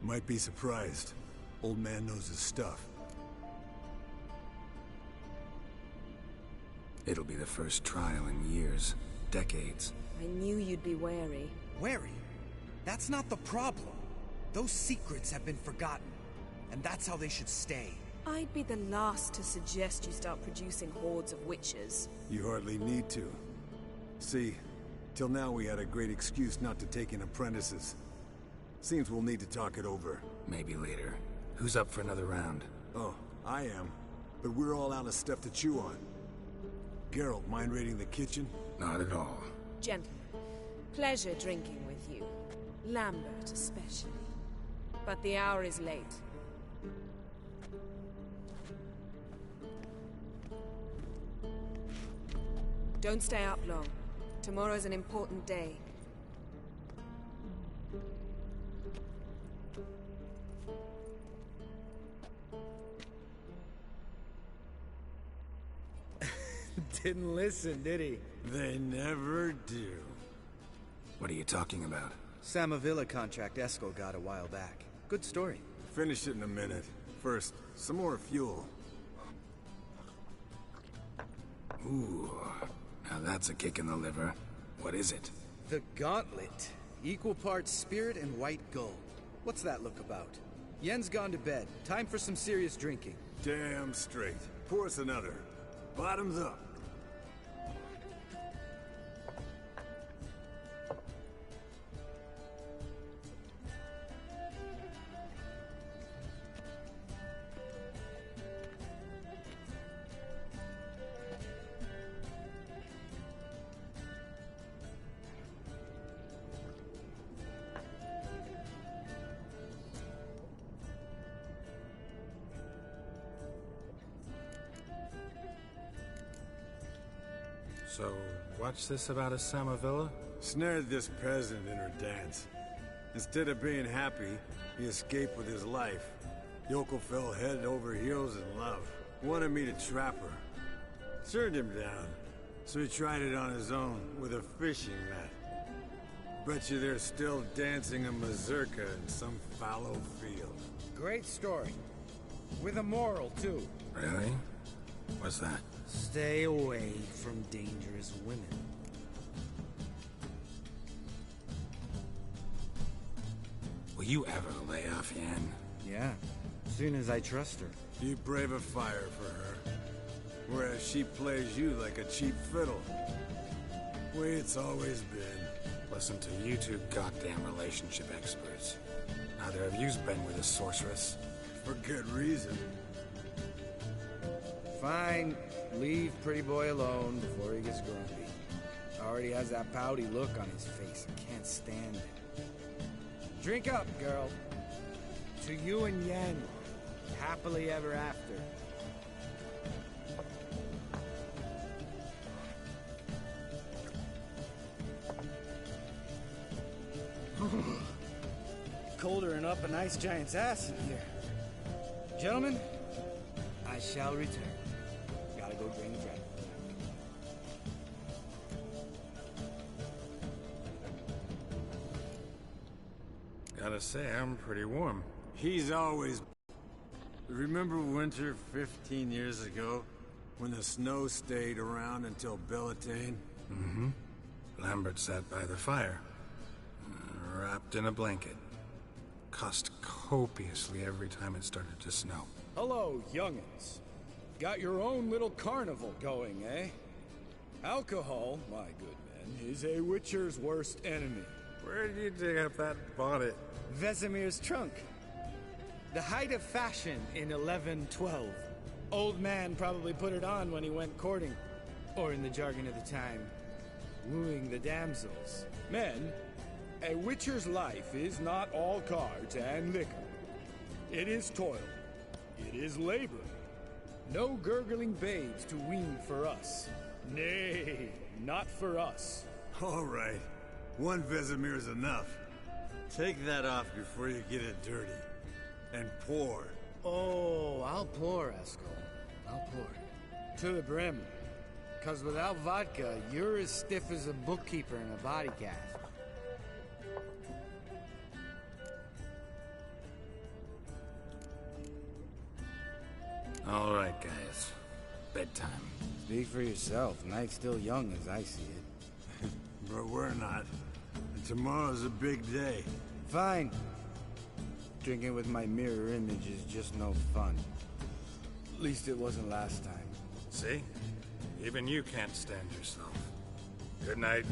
Speaker 12: Might be surprised. Old man knows his stuff.
Speaker 2: It'll be the first trial in years. Decades.
Speaker 10: I knew you'd be wary.
Speaker 13: Wary? That's not the problem. Those secrets have been forgotten. And that's how they should stay.
Speaker 10: I'd be the last to suggest you start producing hordes of witches.
Speaker 12: You hardly need to. See, till now we had a great excuse not to take in apprentices. Seems we'll need to talk it over.
Speaker 2: Maybe later. Who's up for another round?
Speaker 12: Oh, I am. But we're all out of stuff to chew on. Geralt, mind raiding the kitchen?
Speaker 2: Not at all.
Speaker 10: Gentlemen, pleasure drinking with you. Lambert especially. But the hour is late. Don't stay up long. Tomorrow's an important day.
Speaker 15: Didn't listen, did he?
Speaker 12: They never do.
Speaker 2: What are you talking about?
Speaker 13: Samavilla contract Eskel got a while back. Good story.
Speaker 12: Finish it in a minute. First, some more fuel.
Speaker 2: Ooh, now that's a kick in the liver. What is it?
Speaker 13: The Gauntlet. Equal parts spirit and white gold. What's that look about? Yen's gone to bed. Time for some serious drinking.
Speaker 12: Damn straight. Pour us another. Bottoms up.
Speaker 2: So, what's this about a Samavilla?
Speaker 12: Snared this peasant in her dance. Instead of being happy, he escaped with his life. Yoko fell head over heels in love. Wanted me to trap her. Turned him down. So he tried it on his own with a fishing net. Bet you they're still dancing a mazurka in some fallow field.
Speaker 15: Great story. With a moral, too.
Speaker 2: Really? What's that?
Speaker 13: Stay away from dangerous women.
Speaker 2: Will you ever lay off Yen?
Speaker 13: Yeah, as soon as I trust her.
Speaker 12: You brave a fire for her. Whereas she plays you like a cheap fiddle. Way it's always been.
Speaker 2: Listen to you two goddamn relationship experts. Neither of you's been with a sorceress.
Speaker 12: For good reason.
Speaker 13: Fine. Leave pretty boy alone before he gets grumpy. Already has that pouty look on his face. I can't stand it.
Speaker 15: Drink up, girl. To you and Yen. Happily ever after. Colder and up a nice giant's ass in here. Gentlemen, I shall return. Gotta go drain the dragon.
Speaker 2: Gotta say, I'm pretty warm.
Speaker 12: He's always... Remember winter 15 years ago? When the snow stayed around until Beltane?
Speaker 2: Mm-hmm. Lambert sat by the fire. Wrapped in a blanket. Cussed copiously every time it started to snow.
Speaker 15: Hello, young'uns. Got your own little carnival going, eh? Alcohol, my good men, is a witcher's worst enemy.
Speaker 2: Where did you dig up that bonnet?
Speaker 15: Vesemir's trunk. The height of fashion in 1112. Old man probably put it on when he went courting. Or in the jargon of the time, wooing the damsels. Men, a witcher's life is not all cards and liquor. It is toil. It is labor. No gurgling babes to wean for us. Nay, not for us.
Speaker 12: All right. One Vesemir's enough. Take that off before you get it dirty. And pour.
Speaker 15: Oh, I'll pour, Eskel. I'll pour. To the brim. 'Cause without vodka, you're as stiff as a bookkeeper in a body cast.
Speaker 2: All right, guys. Bedtime.
Speaker 13: Speak for yourself. Night's still young as I see it.
Speaker 12: But we're not. And tomorrow's a big day.
Speaker 13: Fine. Drinking with my mirror image is just no fun.
Speaker 15: At least it wasn't last time.
Speaker 2: See? Even you can't stand yourself. Good night.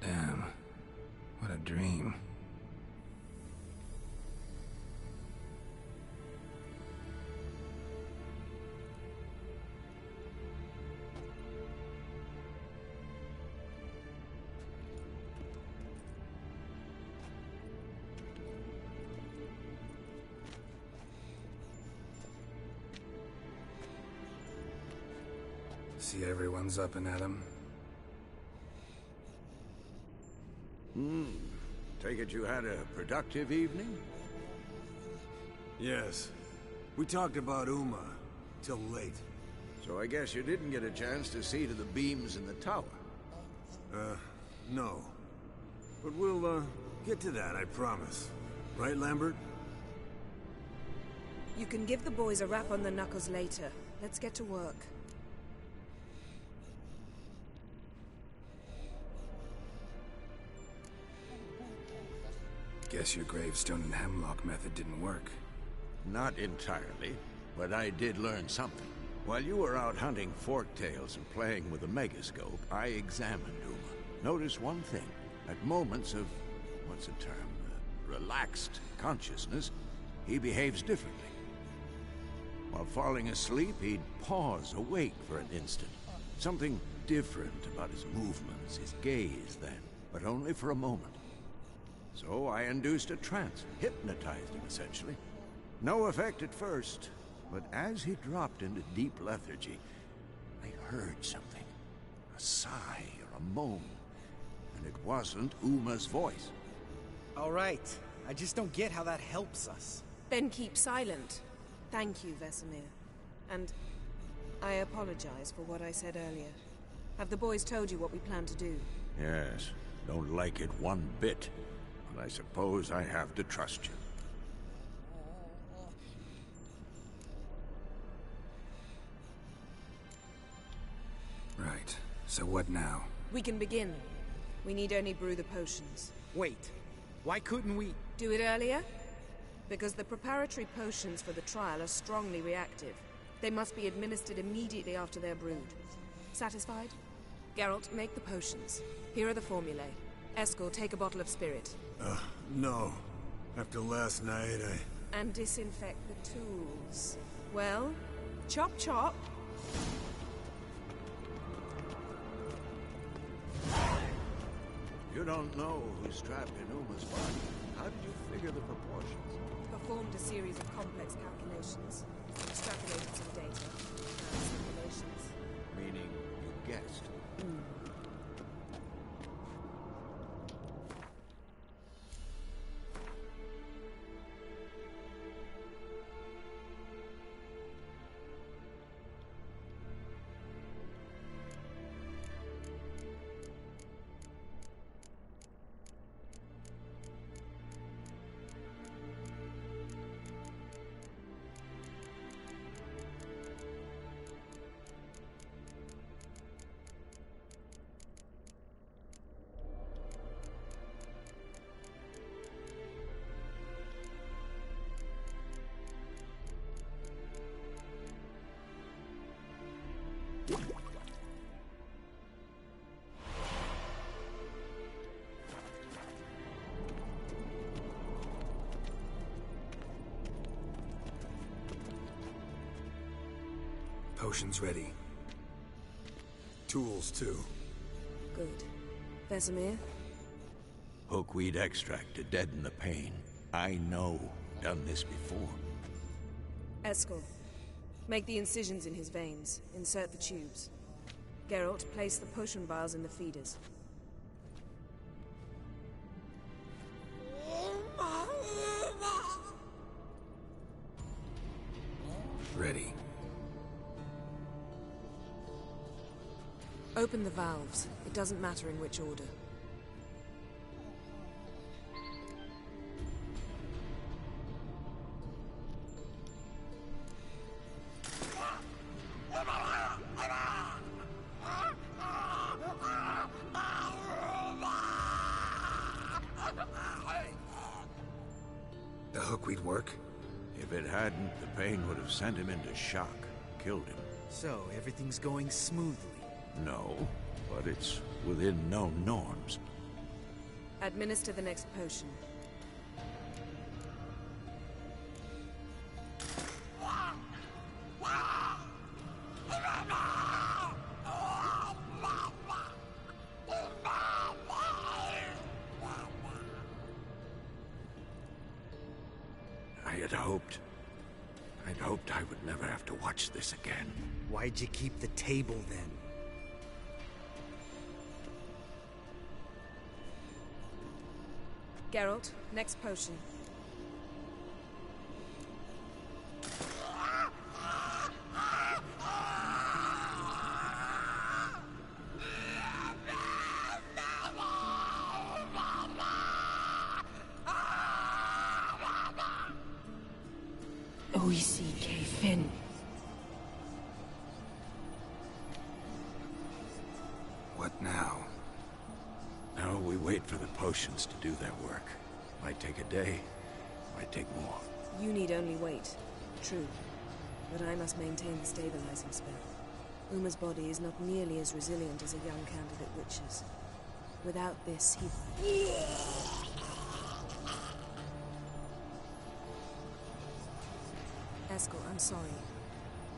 Speaker 2: Damn. What a dream. See everyone's up and at 'em.
Speaker 7: Take it you had a productive evening?
Speaker 12: Yes. We talked about Uma till late.
Speaker 7: So I guess you didn't get a chance to see to the beams in the tower.
Speaker 12: No. But we'll, get to that, I promise. Right, Lambert?
Speaker 10: You can give the boys a rap on the knuckles later. Let's get to work.
Speaker 2: Guess your gravestone and hemlock method didn't work.
Speaker 7: Not entirely, but I did learn something. While you were out hunting forktails and playing with a megascope, I examined Uma. Notice one thing. At moments of, what's the term, relaxed consciousness, he behaves differently. While falling asleep, he'd pause, awake for an instant. Something different about his movements, his gaze then, but only for a moment. So I induced a trance, hypnotized him essentially. No effect at first, but as he dropped into deep lethargy, I heard something. A sigh or a moan. And it wasn't Uma's voice.
Speaker 13: All right. I just don't get how that helps us.
Speaker 10: Then keep silent. Thank you, Vesemir. And I apologize for what I said earlier. Have the boys told you what we plan to do?
Speaker 7: Yes, don't like it one bit. But I suppose I have to trust you.
Speaker 2: Right. So what now?
Speaker 10: We can begin. We need only brew the potions.
Speaker 13: Wait. Why couldn't we...
Speaker 10: Do it earlier? Because the preparatory potions for the trial are strongly reactive. They must be administered immediately after they're brewed. Satisfied? Geralt, make the potions. Here are the formulae. Eskel, take a bottle of spirit.
Speaker 12: No. After last night,
Speaker 10: And disinfect the tools. Well, chop chop.
Speaker 7: You don't know who's trapped in Uma's body. How did you figure the proportions?
Speaker 10: Performed a series of complex calculations. Extrapolated some data. And simulations.
Speaker 7: Meaning you guessed.
Speaker 2: Potions ready.
Speaker 12: Tools, too.
Speaker 10: Good. Vesemir?
Speaker 7: Hookweed extract to deaden the pain. I know. Done this before.
Speaker 10: Eskel, make the incisions in his veins. Insert the tubes. Geralt, place the potion vials in the feeders.
Speaker 2: Ready.
Speaker 10: Open the valves. It doesn't matter in which order.
Speaker 2: we'd work?
Speaker 7: If it hadn't, the pain would have sent him into shock, killed him.
Speaker 13: So, everything's going smoothly?
Speaker 7: No, but it's within known norms.
Speaker 10: Administer the next potion.
Speaker 7: I'd hoped I would never have to watch this again.
Speaker 13: Why'd you keep the table then?
Speaker 10: Geralt, next potion.
Speaker 14: O-E-C-K Finn.
Speaker 2: What now?
Speaker 7: Now we wait for the potions to do their work. Might take a day, might take more.
Speaker 10: You need only wait. True. But I must maintain the stabilizing spell. Uma's body is not nearly as resilient as a young candidate witch's. Without this, he... Eskel, I'm sorry.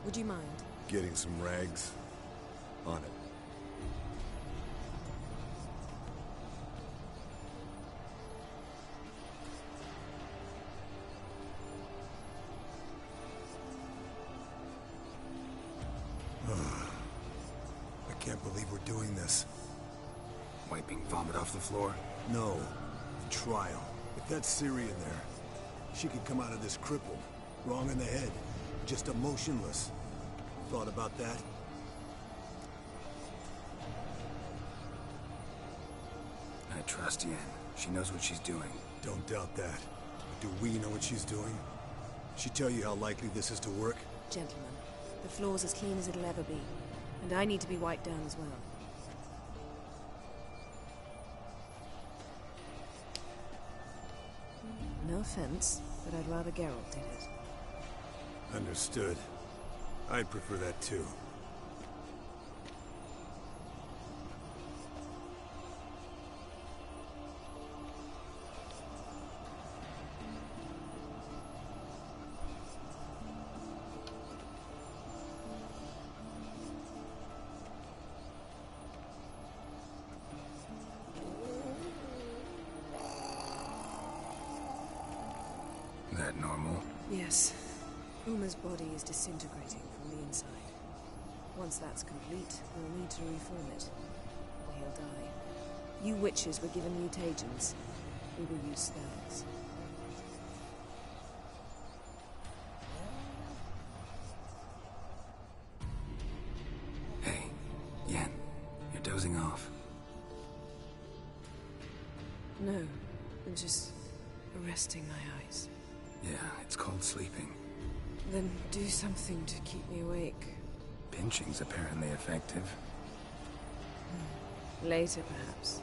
Speaker 10: Would you mind?
Speaker 12: Getting some rags? On it. I can't believe we're doing this.
Speaker 2: Wiping vomit off the floor?
Speaker 12: No. The trial. If that's Ciri in there, she could come out of this crippled. Wrong in the head. Just emotionless. Thought about that?
Speaker 2: I trust Yen. She knows what she's doing.
Speaker 12: Don't doubt that. But do we know what she's doing? She tell you how likely this is to work?
Speaker 10: Gentlemen, the floor's as clean as it'll ever be. And I need to be wiped down as well. No offense, but I'd rather Geralt did it.
Speaker 12: Understood. I'd prefer that too.
Speaker 2: That normal?
Speaker 10: Yes. Uma's body is disintegrating from the inside. Once that's complete, we'll need to reform it. Or he'll die. You witches were given mutagens. We will use spells.
Speaker 2: Hey, Yen. You're dozing off.
Speaker 10: No, I'm just resting my eyes.
Speaker 2: Yeah, it's called sleeping.
Speaker 10: Then do something to keep me awake.
Speaker 2: Pinching's apparently effective.
Speaker 10: Later, perhaps.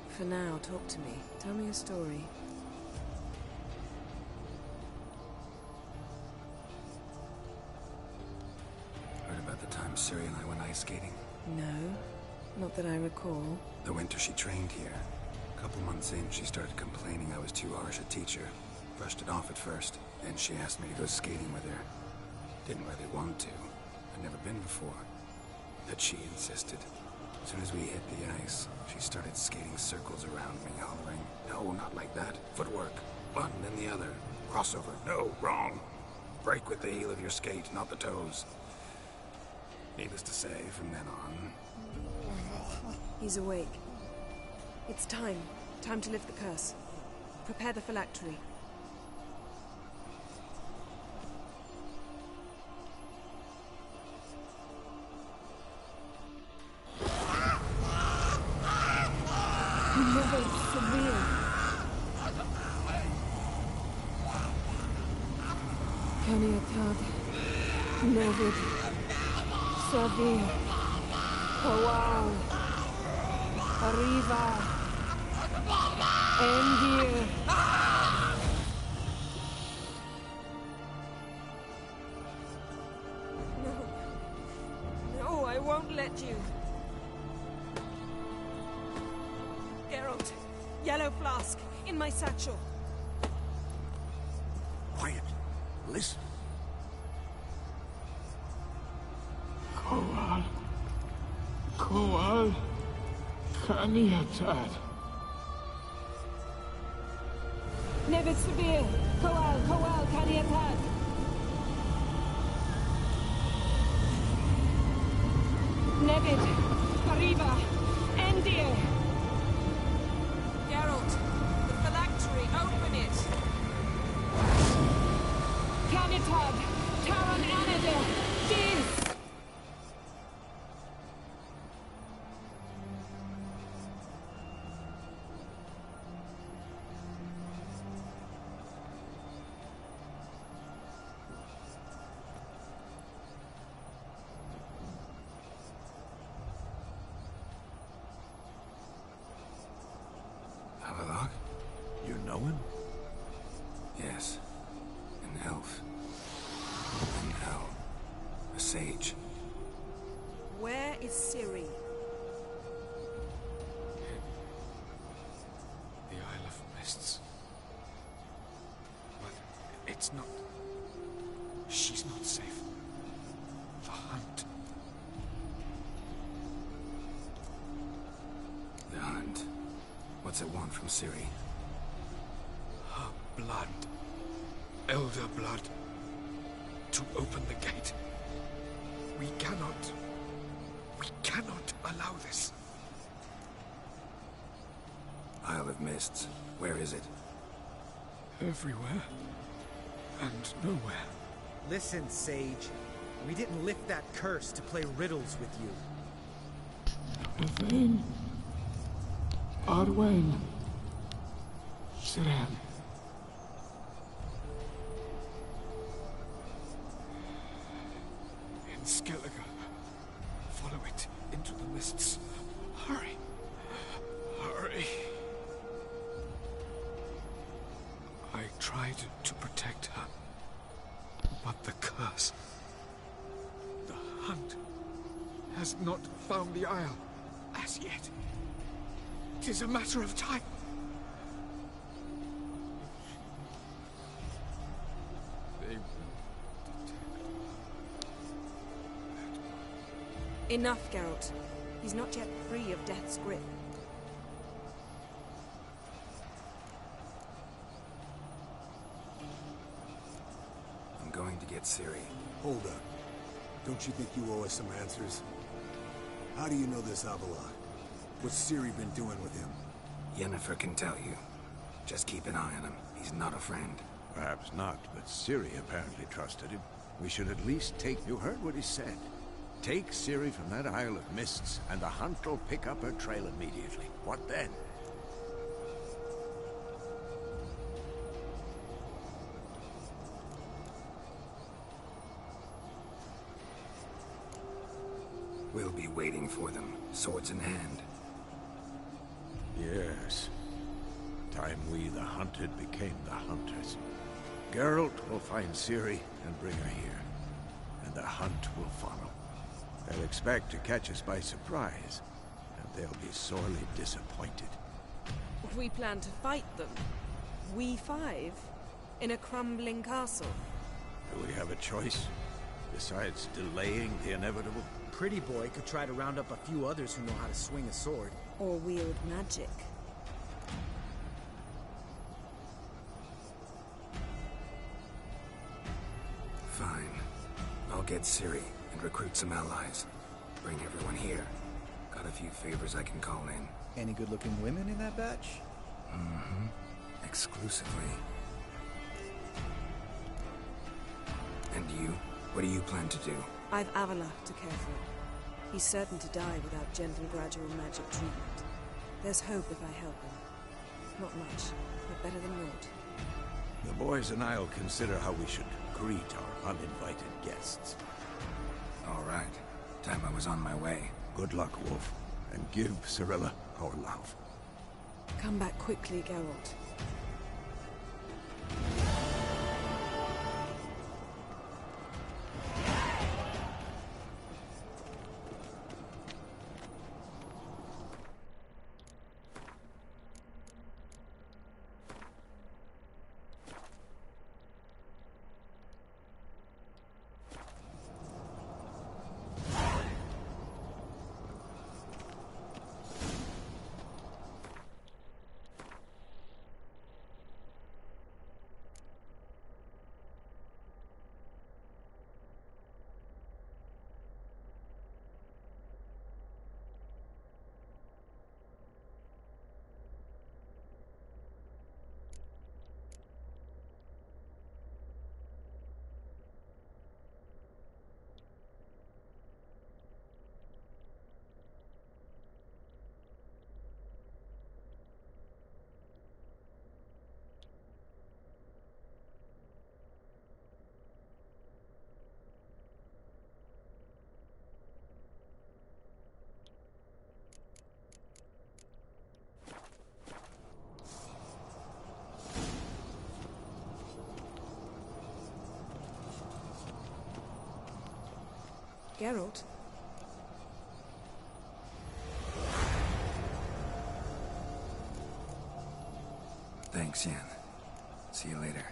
Speaker 10: For now, talk to me. Tell me a story.
Speaker 2: Heard about the time Ciri and I went ice skating?
Speaker 10: No, not that I recall.
Speaker 2: The winter she trained here. A couple months in, she started complaining I was too harsh a teacher. Brushed it off at first, then she asked me to go skating with her. Didn't really want to. I'd never been before. But she insisted. As soon as we hit the ice, she started skating circles around me, hollering, "No, not like that. Footwork. One, then the other. Crossover. No, wrong. Break with the heel of your skate, not the toes." Needless to say, from then on...
Speaker 10: He's awake. It's time. Time to lift the curse. Prepare the phylactery.
Speaker 14: Kaniatad, Novid, Savir, Kawal, Arriva, Endir.
Speaker 10: I won't let you. Geralt, yellow flask, in my satchel.
Speaker 7: Quiet. Listen.
Speaker 17: Koal. Koal. Kaniatad.
Speaker 10: Nevid Severe. Koal, Kaniatad. Nevid. Kariba. Endir. Geralt, the phylactery, open it. Kaniatad. Taran Anadil. Diz.
Speaker 2: Havelock?
Speaker 7: You know him?
Speaker 2: Yes. An elf. An elf. A sage.
Speaker 10: Where is Ciri?
Speaker 17: The Isle of Mists. But it's not... She's not safe. The hunt.
Speaker 2: The hunt. What's it want from Ciri?
Speaker 17: Her blood. Elder blood. To open the gate. We cannot allow this.
Speaker 2: Isle of Mists. Where is it?
Speaker 17: Everywhere. And nowhere.
Speaker 13: Listen, Sage. We didn't lift that curse to play riddles with you.
Speaker 17: Yvain. Arwen. Siren. In Skellige. Follow it into the mists. Hurry. Hurry. I tried to protect her. But the curse... The hunt has not found the Isle as yet. It is a matter of time. They will detect.
Speaker 10: Enough, Geralt. He's not yet free of death's grip.
Speaker 2: I'm going to get Ciri.
Speaker 12: Hold up. Don't you think you owe us some answers? How do you know this Avallac'h? What's Ciri been doing with him?
Speaker 2: Yennefer can tell you. Just keep an eye on him. He's not a friend.
Speaker 7: Perhaps not, but Ciri apparently trusted him. We should at least take... You heard what he said. Take Ciri from that Isle of Mists, and the hunt will pick up her trail immediately. What then?
Speaker 2: We'll be waiting for them, swords in hand.
Speaker 7: Yes. Time we, the hunted, became the hunters. Geralt will find Ciri and bring her here. And the hunt will follow. They'll expect to catch us by surprise, and they'll be sorely disappointed.
Speaker 10: We plan to fight them. We five? In a crumbling castle?
Speaker 7: Do we have a choice? Besides delaying the inevitable?
Speaker 13: Pretty Boy could try to round up a few others who know how to swing a sword.
Speaker 10: Or wield magic.
Speaker 2: Fine. I'll get Ciri and recruit some allies. Bring everyone here. Got a few favors I can call in.
Speaker 13: Any good-looking women in that batch?
Speaker 2: Mm-hmm. Exclusively. And you? What do you plan to do?
Speaker 10: I've Avallac'h to care for. He's certain to die without gentle, gradual magic treatment. There's hope if I help him. Not much, but better than naught.
Speaker 7: The boys and I'll consider how we should greet our uninvited guests.
Speaker 2: All right. Time I was on my way.
Speaker 7: Good luck, Wolf. And give Cirilla our love.
Speaker 10: Come back quickly, Geralt. Geralt?
Speaker 2: Thanks, Yen. See you later.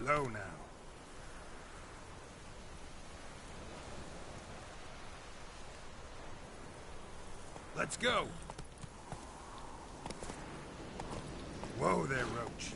Speaker 2: Slow now. Let's go! Whoa there, Roach.